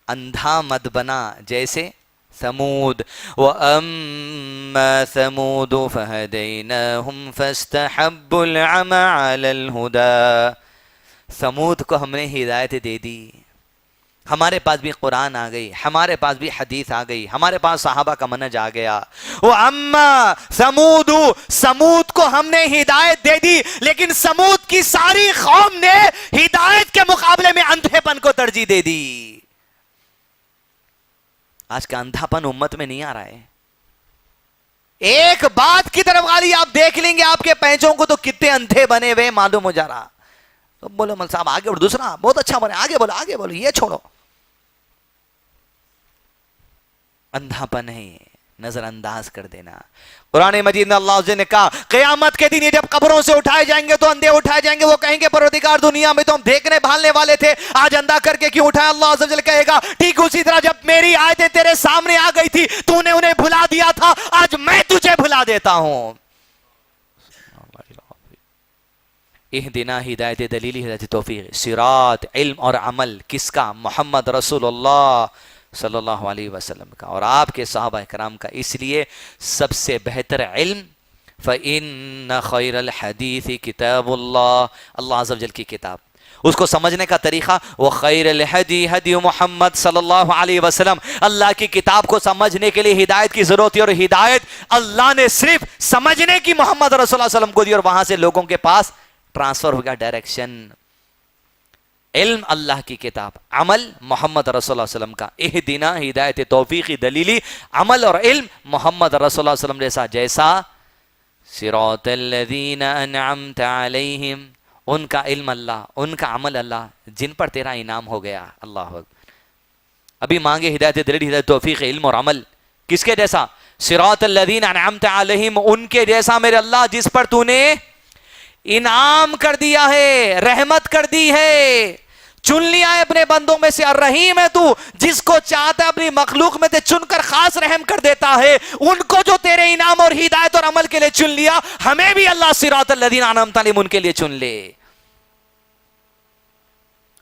اندھا مت بنا جیسے ثمود. وَأَمَّا ثَمُودُ فَهَدَيْنَاهُمْ فَاسْتَحَبُّوا الْعَمَى عَلَى الْهُدَى. ثمود کو ہم نے ہدایت دے دی، ہمارے پاس بھی قرآن آ گئی، ہمارے پاس بھی حدیث آ گئی، ہمارے پاس صحابہ کا منہج آ گیا. وَأَمَّا ثَمُودُ، سمود کو ہم نے ہدایت دے دی، لیکن سمود کی ساری قوم نے ہدایت کے مقابلے میں اندھے پن کو ترجیح دے دی. آج کا اندھا پن امت میں نہیں آ رہا ہے. ایک بات کی طرف غالی آپ دیکھ لیں گے آپ کے پینچوں کو تو کتنے اندھے بنے ہوئے معلوم ہو جا رہا. تو بولو مل صاحب آگے بڑھو، دوسرا بہت اچھا بنے، آگے بولو آگے بولو، یہ چھوڑو. اندھا پن ہے، نظر انداز کر دینا. قرآن مجید میں اللہ عز و جل نے کہا قیامت کے دن یہ جب قبروں سے اٹھائے جائیں گے تو اندھے اٹھائے جائیں گے. وہ کہیں گے پروردگار دنیا میں تو ہم دیکھنے بھالنے والے تھے، آج اندھا کر کے کیوں اٹھایا؟ اللہ عز و جل کہے گا ٹھیک اسی طرح جب میری آیتیں تیرے سامنے آ گئی تھی تو نے انہیں بھلا دیا تھا، آج میں تجھے بھلا دیتا ہوں. اہدنا ہدایت دلیلی ہدایت توفیق. صراط علم اور عمل کس کا؟ محمد رسول اللہ صلی اللہ علیہ وسلم کا اور آپ کے صحابہ کرام کا. اس لیے سب سے بہتر علم فَإِنَّ خَيْرَ الْحَدِيثِ كِتَابُ اللَّهِ، اللہ عز و جل کی کتاب. اس کو سمجھنے کا طریقہ وَخَيْرَ الْحَدِي هَدِيُ محمد صلی اللہ علیہ وسلم. اللہ کی کتاب کو سمجھنے کے لیے ہدایت کی ضرورت ہے، اور ہدایت اللہ نے صرف سمجھنے کی محمد رسول اللہ صلی اللہ علیہ وسلم کو دی، اور وہاں سے لوگوں کے پاس ٹرانسفر ہو گیا ڈائریکشن. علم اللہ کی کتاب، عمل محمد رسول اللہ علیہ وسلم کا. اہدنا ہدایت توفیقی دلیلی، عمل اور علم محمد رسول اللہ صلی اللہ علیہ وسلم جیسا صراط الذین انعمت علیہم. ان کا علم اللہ، ان کا عمل اللہ جن پر تیرا انعام ہو گیا. اللہ اکبر. ابھی مانگے ہدایت دلیلی، ہدایت توفیق، علم اور عمل کس کے جیسا؟ صراط الذین انعمت علیہم، ان کے جیسا میرے اللہ جس پر تو نے انعام کر دیا ہے، رحمت کر دی ہے، چن لیا ہے اپنے بندوں میں سے. الرحیم ہے تو، جس کو چاہتا ہے اپنی مخلوق میں سے چن کر خاص رحم کر دیتا ہے. ان کو جو تیرے انعام اور ہدایت اور عمل کے لیے چن لیا، ہمیں بھی اللہ صراط الذین انعمت علیہم ان کے لیے چن لے.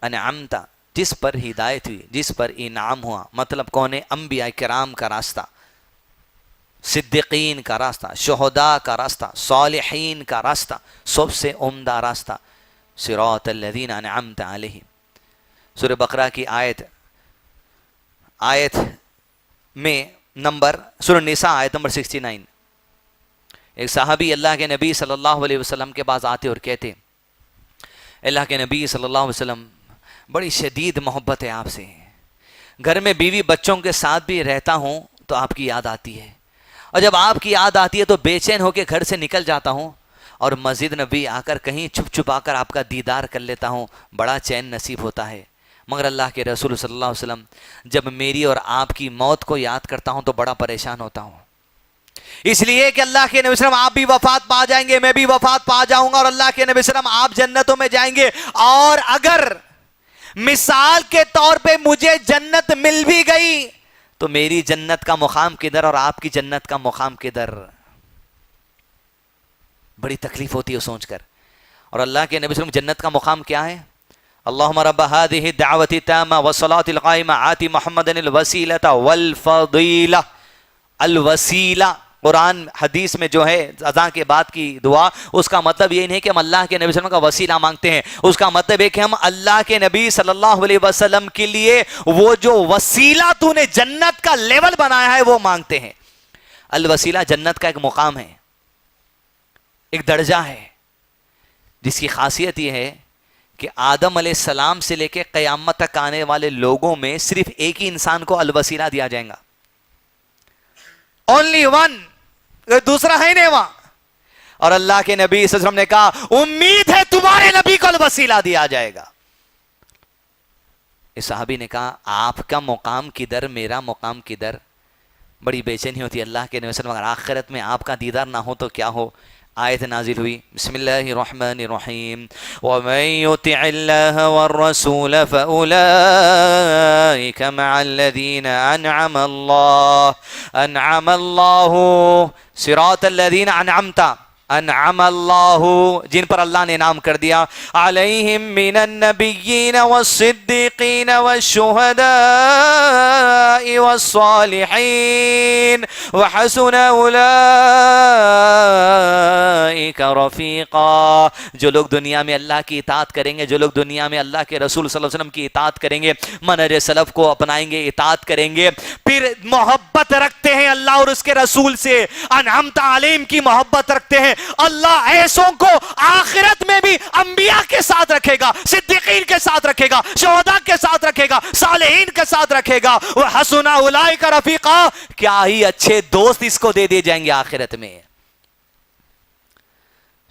انعمت جس پر ہدایت ہوئی، جس پر انعام ہوا، مطلب کون ہے؟ انبیاء کرام کا راستہ، صدیقین کا راستہ، شہداء کا راستہ، صالحین کا راستہ، سب سے عمدہ راستہ صراط الذین انعمت علیہم. سورہ بقرہ کی آیت میں سورہ نساء آیت نمبر 69. ایک صحابی اللہ کے نبی صلی اللہ علیہ وسلم کے پاس آتے اور کہتے اللہ کے نبی صلی اللہ علیہ وسلم بڑی شدید محبت ہے آپ سے، گھر میں بیوی بچوں کے ساتھ بھی رہتا ہوں تو آپ کی یاد آتی ہے، اور جب آپ کی یاد آتی ہے تو بے چین ہو کے گھر سے نکل جاتا ہوں، اور مسجد نبی آ کر کہیں چھپ چھپا کر آپ کا دیدار کر لیتا ہوں، بڑا چین نصیب ہوتا ہے. مگر اللہ کے رسول صلی اللہ علیہ وسلم جب میری اور آپ کی موت کو یاد کرتا ہوں تو بڑا پریشان ہوتا ہوں، اس لیے کہ اللہ کے نبی صلی اللہ علیہ وسلم آپ بھی وفات پا جائیں گے، میں بھی وفات پا جاؤں گا، اور اللہ کے نبی صلی اللہ علیہ وسلم آپ جنتوں میں جائیں گے، اور اگر مثال کے طور پہ مجھے جنت مل بھی گئی تو میری جنت کا مقام کدھر اور آپ کی جنت کا مقام کدھر. بڑی تکلیف ہوتی ہے سوچ کر. اور اللہ کے نبی صلی اللہ علیہ وسلم جنت کا مقام کیا ہے؟ اللہم رب هذه الدعوة التامة والصلاة القائمة آتی محمد الوسیلة والفضیلہ. الوسیلہ قرآن حدیث میں جو ہے اذان کے بعد کی دعا، اس کا مطلب یہ نہیں کہ ہم اللہ کے نبی صلی اللہ علیہ وسلم کا وسیلہ مانگتے ہیں، اس کا مطلب ہے کہ ہم اللہ کے نبی صلی اللہ علیہ وسلم کے لیے وہ جو وسیلہ تو نے جنت کا لیول بنایا ہے وہ مانگتے ہیں. الوسیلہ جنت کا ایک مقام ہے، ایک درجہ ہے، جس کی خاصیت یہ ہے کہ آدم علیہ السلام سے لے کے قیامت تک آنے والے لوگوں میں صرف ایک ہی انسان کو الوسیلہ دیا جائے گا. اونلی ون، دوسرا ہے نہیں وہاں. اور اللہ کے نبی صلی اللہ علیہ وسلم نے کہا امید ہے تمہارے نبی کو وسیلہ دیا جائے گا. اس صحابی نے کہا آپ کا مقام کدھر میرا مقام کدھر. بڑی بے چینی ہوتی ہے. اللہ کے نبی صلی اللہ علیہ وسلم اگر آخرت میں آپ کا دیدار نہ ہو تو کیا ہو. آیت نازل ہوئی بسم اللہ الرحمن الرحیم وَمَن يُطِعِ اللَّهَ وَالرَّسُولَ فَأُولَئِكَ مَعَ الَّذِينَ أَنْعَمَ اللَّهُ صِرَاطَ الَّذِينَ انعم اللہ جن پر اللہ نے انعام کر دیا علیہم من النبیین والصدیقین والشہداء والصالحین وحسن اولئک رفیقا. جو لوگ دنیا میں اللہ کی اطاعت کریں گے, جو لوگ دنیا میں اللہ کے رسول صلی اللہ علیہ وسلم کی اطاعت کریں گے, منہج سلف کو اپنائیں گے, اطاعت کریں گے, پھر محبت رکھتے ہیں اللہ اور اس کے رسول سے, انعمت علیہم کی محبت رکھتے ہیں, اللہ ایسوں کو آخرت میں بھی انبیاء کے ساتھ رکھے گا, صدیقین کے ساتھ رکھے گا, شہداء کے ساتھ رکھے گا, صالحین کے ساتھ رکھے گا. وَحَسُنَ أُولَئِكَ رَفِيقًا, کیا ہی اچھے دوست اس کو دے دیے جائیں گے آخرت میں.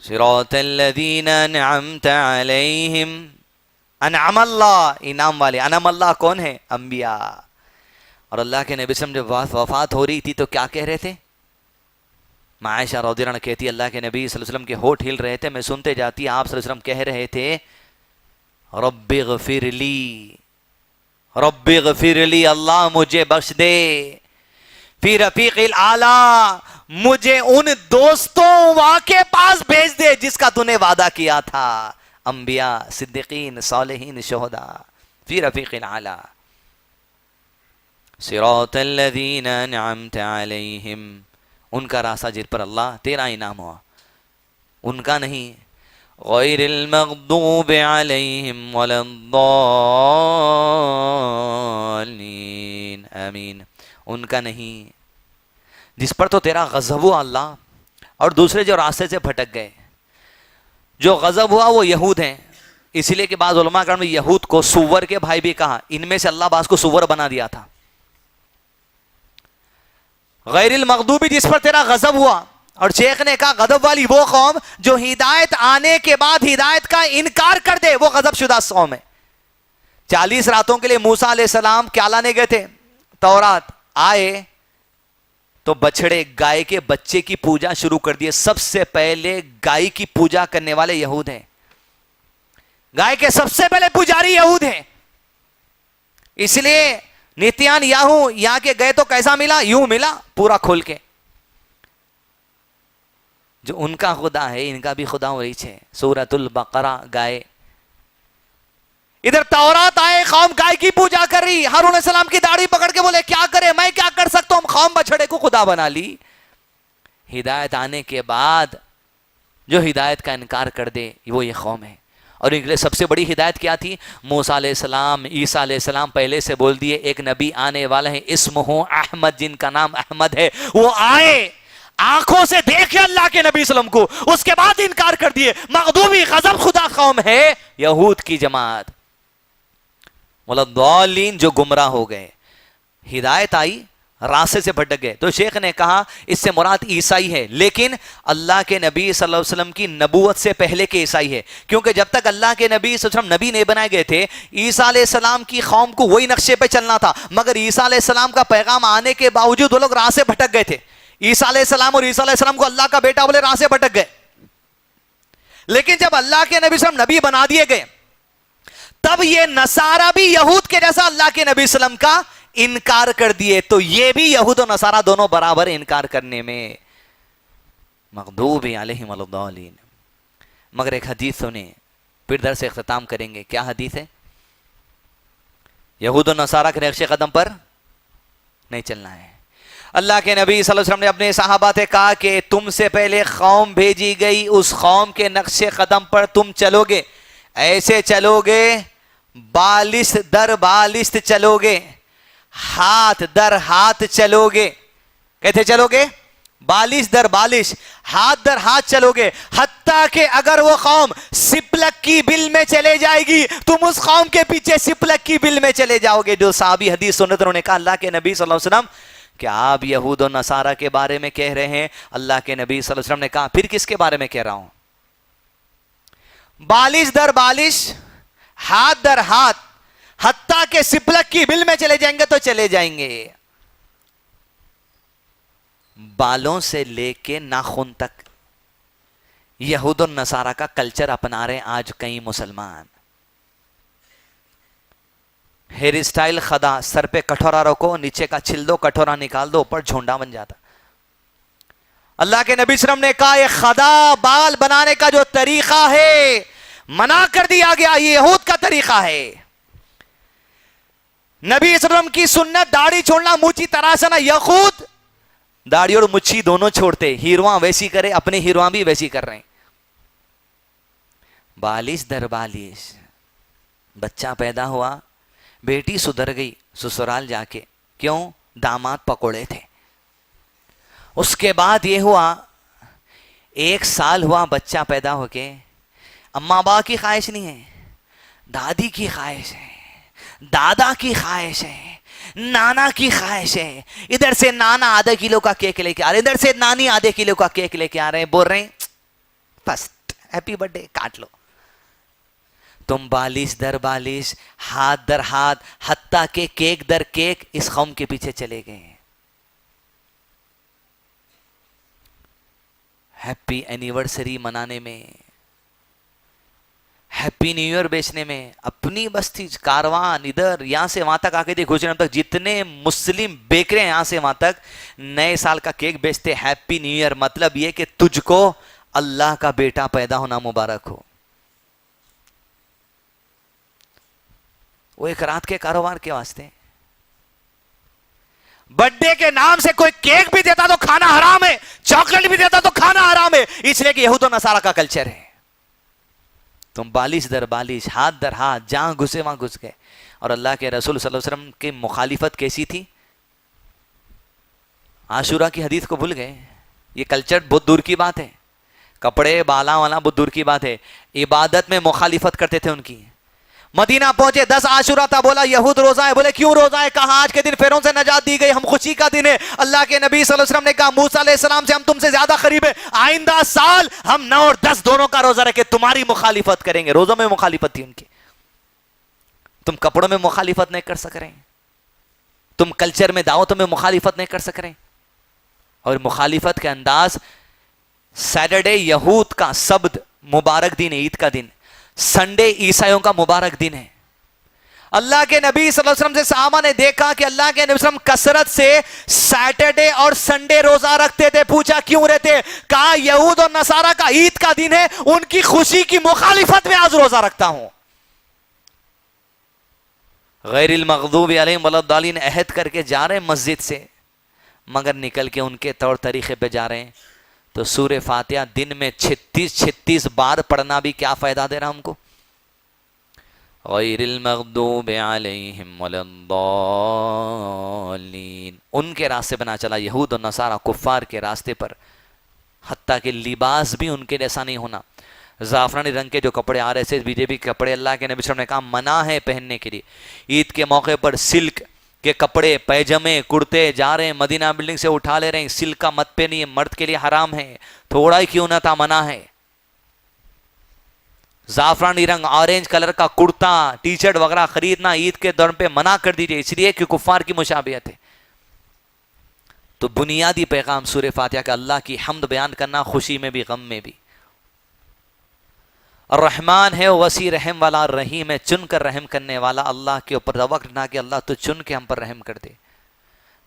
صراط الذین انعمت علیہم, انعم اللہ انعام والے, انعم اللہ کون ہے؟ انبیاء. اور اللہ کے نبی صلی اللہ علیہ وسلم جب وفات ہو رہی تھی تو کیا کہہ رہے تھے؟ عائشہ رضی اللہ عنہ کہتی ہے اللہ کے نبی صلی اللہ علیہ وسلم کے ہونٹ ہل رہے تھے, میں سنتے جاتی, آپ صلی اللہ علیہ وسلم کہہ رہے تھے رب اغفر لی, رب اغفر لی, اللہ مجھے بخش دے, فی رفیق الاعلیٰ, مجھے ان دوستوں کے پاس بھیج دے جس کا تو نے وعدہ کیا تھا, انبیاء, صدیقین, صالحین, شہداء, فی رفیق الاعلیٰ. صراط الذین انعمت علیہم, ان کا راستہ جن پر اللہ تیرا انعام ہوا, ان کا نہیں. غیر المغضوب علیہم ولا الضالین, آمین, ان کا نہیں جس پر تو تیرا غضب ہوا اللہ, اور دوسرے جو راستے سے بھٹک گئے. جو غضب ہوا وہ یہود ہیں, اسی لیے کہ بعض علماء کرام نے یہود کو سور کے بھائی بھی کہا, ان میں سے اللہ بعض کو سور بنا دیا تھا. غیر المغضوبی جس پر تیرا غضب ہوا, اور شیخ نے کہا غضب والی وہ قوم جو ہدایت آنے کے بعد ہدایت کا انکار کر دے, وہ غضب شدہ قوم ہے. 40 راتوں کے لیے موسیٰ علیہ السلام کیا لانے گئے تھے؟ تورات. آئے تو بچڑے گائے کے بچے کی پوجا شروع کر دیے. سب سے پہلے گائے کی پوجا کرنے والے یہود ہیں, گائے کے سب سے پہلے پجاری یہود ہیں. اس لیے نیتیان یاہو یہاں کے گئے تو کیسا ملا؟ یوں ملا پورا کھول کے. جو ان کا خدا ہے ان کا بھی خدا وہی ہے. سورۃ البقرہ گائے. ادھر تورات آئے, قوم گائے کی پوجا کر رہی. ہارون علیہ السلام کی داڑھی پکڑ کے بولے کیا کرے, میں کیا کر سکتا ہوں, قوم بچڑے کو خدا بنا لی. ہدایت آنے کے بعد جو ہدایت کا انکار کر دے وہ یہ قوم ہے. اور ان کے لیے سب سے بڑی ہدایت کیا تھی؟ موسیٰ علیہ السلام, عیسیٰ علیہ السلام پہلے سے بول دیے ایک نبی آنے والا ہے اسمہ احمد, جن کا نام احمد ہے. وہ آئے, آنکھوں سے دیکھے اللہ کے نبی صلی اللہ علیہ وسلم کو, اس کے بعد انکار کر دیے. مغضوبی غضب خدا قوم ہے یہود کی جماعت. والضالین جو گمراہ ہو گئے. ہدایت آئی, راستے سے بھٹک گئے. تو شیخ نے کہا اس سے مراد عیسائی ہے, لیکن اللہ کے نبی صلی اللہ علیہ وسلم کی نبوت سے پہلے کے عیسائی ہے. کیونکہ جب تک اللہ کے نبی صلی اللہ علیہ وسلم نبی نہیں بنائے گئے تھے, عیسیٰ علیہ السلام کی قوم کو وہی نقشے پہ چلنا تھا. مگر عیسیٰ علیہ السلام کا پیغام آنے کے باوجود وہ لوگ راہ سے بھٹک گئے تھے. عیسیٰ علیہ السلام اور عیسیٰ علیہ السلام کو اللہ کا بیٹا بولے راہ سے بھٹک گئے. لیکن جب اللہ کے نبی صلی اللہ علیہ وسلم نبی بنا دیے گئے, تب یہ نصارہ بھی یہود کے جیسا اللہ کے نبی صلی اللہ علیہ وسلم کا انکار کر دیے. تو یہ بھی یہود و نصارہ دونوں برابر انکار کرنے میں. مغضوب علیہم الضالین. مگر ایک حدیث سنیں, پھر درس اختتام کریں گے. کیا حدیث ہے؟ یہود و نصارہ کے نقش قدم پر نہیں چلنا ہے. اللہ کے نبی صلی اللہ علیہ وسلم نے اپنے صحابہ سے کہا کہ تم سے پہلے قوم بھیجی گئی, اس قوم کے نقش قدم پر تم چلو گے. ایسے چلو گے, بالشت در بالشت چلو گے, ہاتھ در ہاتھ چلو گے. کہتے چلو گے؟ بالش در بالش, ہاتھ در ہاتھ چلو گے. حتیٰ کہ اگر وہ قوم سپلک کی بل میں چلے جائے گی, تم اس قوم کے پیچھے سپلک کی بل میں چلے جاؤ گے. جو صحابی حدیث سنت انہوں نے کہا اللہ کے نبی صلی اللہ علیہ وسلم کہ آپ یہود و نصارہ کے بارے میں کہہ رہے ہیں. اللہ کے نبی صلی اللہ علیہ وسلم نے کہا پھر کس کے بارے میں کہہ رہا ہوں؟ بالش در بالش، ہاتھ در ہاتھ، حتیٰ کہ سپلک کی بل میں چلے جائیں گے تو چلے جائیں گے. بالوں سے لے کے ناخن تک یہود و نصارہ کا کلچر اپنا رہے ہیں آج کئی مسلمان. ہیئر اسٹائل خدا، سر پہ کٹورا رکھو، نیچے کا چھل دو، کٹورا نکال دو، اوپر جھونڈا بن جاتا. اللہ کے نبی صلی اللہ علیہ وسلم نے کہا یہ خدا بال بنانے کا جو طریقہ ہے منع کر دیا گیا، یہ یہود کا طریقہ ہے. نبی صلی اللہ علیہ وسلم کی سنت داڑھی چھوڑنا، مچھی تراشنا. یہود داڑھی اور مچھی دونوں چھوڑتے، ہیرواں ویسی کرے، اپنے ہیرواں بھی ویسی کر رہے ہیں. بالش در بالش، بچہ پیدا ہوا، بیٹی سدھر گئی سسرال جا کے. کیوں؟ داماد پکوڑے تھے. اس کے بعد یہ ہوا 1 سال ہوا بچہ پیدا ہو کے، اماں باپ کی خواہش نہیں ہے، دادی کی خواہش ہے، دادا کی خواہش ہے، نانا کی خواہش ہے. ادھر سے نانا آدھا کلو کا کیک لے کے آ رہے، ادھر سے نانی آدھے کلو کا کیک لے کے آ رہے ہیں، بول رہے ہیں فرسٹ ہیپی برتھ ڈے، کاٹ لو. تم بالش در بالش، ہاتھ در ہاتھ، حتیٰ کہ کیک در کیک اس قوم کے پیچھے چلے گئے. ہیپی اینیورسری منانے میں، ہیپی نیو ایئر بیچنے میں، اپنی بستی کاروان ادھر یہاں سے وہاں تک آ کے دیکھ گجرات تک جتنے مسلم بیکرے ہیں یہاں سے وہاں تک نئے سال کا کیک بیچتے ہیپی نیو ایئر. مطلب یہ کہ تجھ کو اللہ کا بیٹا پیدا ہونا مبارک ہو. وہ ایک رات کے کاروبار کے واسطے. برتھ ڈے کے نام سے کوئی کیک بھی دیتا تو کھانا حرام ہے، چاکلیٹ بھی دیتا تو کھانا حرام ہے، اس لیے کہ یہود و نصارہ کا کلچر ہے. تم بالش در بالش، ہاتھ در ہاتھ، جہاں گھسے وہاں گھس گئے. اور اللہ کے رسول صلی اللہ علیہ وسلم کی مخالفت کیسی تھی؟ عاشورہ کی حدیث کو بھول گئے. یہ کلچر بہت دور کی بات ہے، کپڑے بالا والا بہت دور کی بات ہے. عبادت میں مخالفت کرتے تھے ان کی. مدینہ پہنچے 10 عاشورہ تھا، بولا یہود روزہ ہے. بولے کیوں روزہ ہے؟ کہا آج کے دن فرعون سے نجات دی گئی، ہم خوشی کا دن ہے. اللہ کے نبی صلی اللہ علیہ وسلم نے کہا موسیٰ علیہ السلام سے ہم تم سے زیادہ قریب ہیں، آئندہ سال ہم 9 اور 10 دونوں کا روزہ رکھ کے تمہاری مخالفت کریں گے. روزوں میں مخالفت تھی ان کی. تم کپڑوں میں مخالفت نہیں کر سک رہے، تم کلچر میں دعوتوں میں مخالفت نہیں کر سک رہے. اور مخالفت کے انداز، سیٹرڈے یہود کا سبت مبارک دن ہے، عید کا دن. سنڈے عیسائیوں کا مبارک دن ہے. اللہ کے نبی صلی اللہ علیہ وسلم سے صحابہ نے دیکھا کہ اللہ کے نبی صلی اللہ علیہ وسلم کثرت سے سیٹرڈے اور سنڈے روزہ رکھتے تھے. پوچھا کیوں رہتے؟ کہا یہود اور نصارہ کا عید کا دن ہے، ان کی خوشی کی مخالفت میں آج روزہ رکھتا ہوں. غیر المغضوب علیہم ولا الضالین عہد کر کے جا رہے ہیں مسجد سے، مگر نکل کے ان کے طور طریقے پہ جا رہے ہیں. تو سورہ فاتحہ دن میں 36 بار پڑھنا بھی کیا فائدہ دے رہا ہم کو؟ غیر المغضوب علیہم ولا الضالین، ان کے راستے بنا چلا، یہود و نصارہ کفار کے راستے پر. حتیٰ کہ لباس بھی ان کے جیسا نہیں ہونا. زعفرانی رنگ کے جو کپڑے آ رہے تھے بی جے پی کے کپڑے، اللہ کے نبی صلی اللہ علیہ وسلم نے کہا منع ہے پہننے کے لیے. عید کے موقع پر سلک کے کپڑے، پیجامے، کرتے جا رہے ہیں، مدینہ بلڈنگ سے اٹھا لے رہے ہیں. سلک کا مت پہ نہیں ہے، مرد کے لیے حرام ہے، تھوڑا ہی کیوں نہ تھا، منع ہے. زعفرانی رنگ، آرنج کلر کا کرتا، ٹی شرٹ وغیرہ خریدنا عید کے دور پہ منع کر دیجئے، اس لیے کہ کفار کی مشابہت ہے. تو بنیادی پیغام سورہ فاتحہ کا اللہ کی حمد بیان کرنا، خوشی میں بھی غم میں بھی. الرحمن ہے وسیع رحم والا، رحیم ہے چن کر رحم کرنے والا. اللہ کے اوپر توکل کہ اللہ تو چن کے ہم پر رحم کر دے.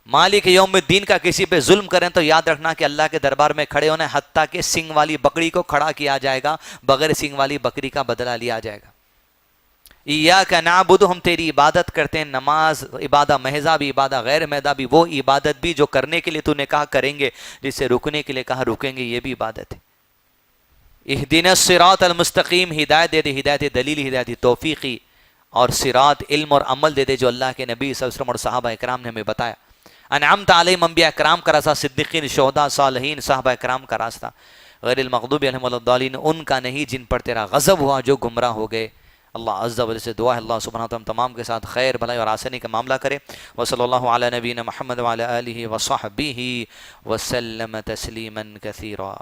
مالک یوم الدین کا کسی پہ ظلم کریں تو یاد رکھنا کہ اللہ کے دربار میں کھڑے ہونا ہے، حتیٰ کہ سنگ والی بکری کو کھڑا کیا جائے گا، بغیر سنگ والی بکری کا بدلہ لیا جائے گا. ایاک نعبد، ہم تیری عبادت کرتے ہیں. نماز عبادت محضہ بھی، عبادت غیر محضہ بھی، وہ عبادت بھی جو کرنے کے لیے تو نے کہا کریں گے، جس سے رکنے کے لیے کہا رکیں گے، یہ بھی عبادت ہے. اہدنا الصراط المستقیم، ہدایت دے دے، ہدایت دلیل، ہدایت توفیقی، اور صراط علم اور عمل دے دے جو اللہ کے نبی صلی اللہ علیہ وسلم اور صحابہ اکرام نے ہمیں بتایا. انعمت علیہم، انبیاء اکرام کا راستہ، صدیقین، شہداء، صالحین، صحابہ اکرام کا راستہ. غیر المغضوب علیہم ولا الضالین، ان کا نہیں جن پر تیرا غضب ہوا، جو گمراہ ہو گئے. اللہ عز و جل سے دعا ہے اللہ سبحانہ وتعالی تمام کے ساتھ خیر بھلائی اور آسانی کا معاملہ کرے. وصلی اللہ علی نبینا محمد وعلی آلہ وصحبہ وسلم تسلیما کثیرا.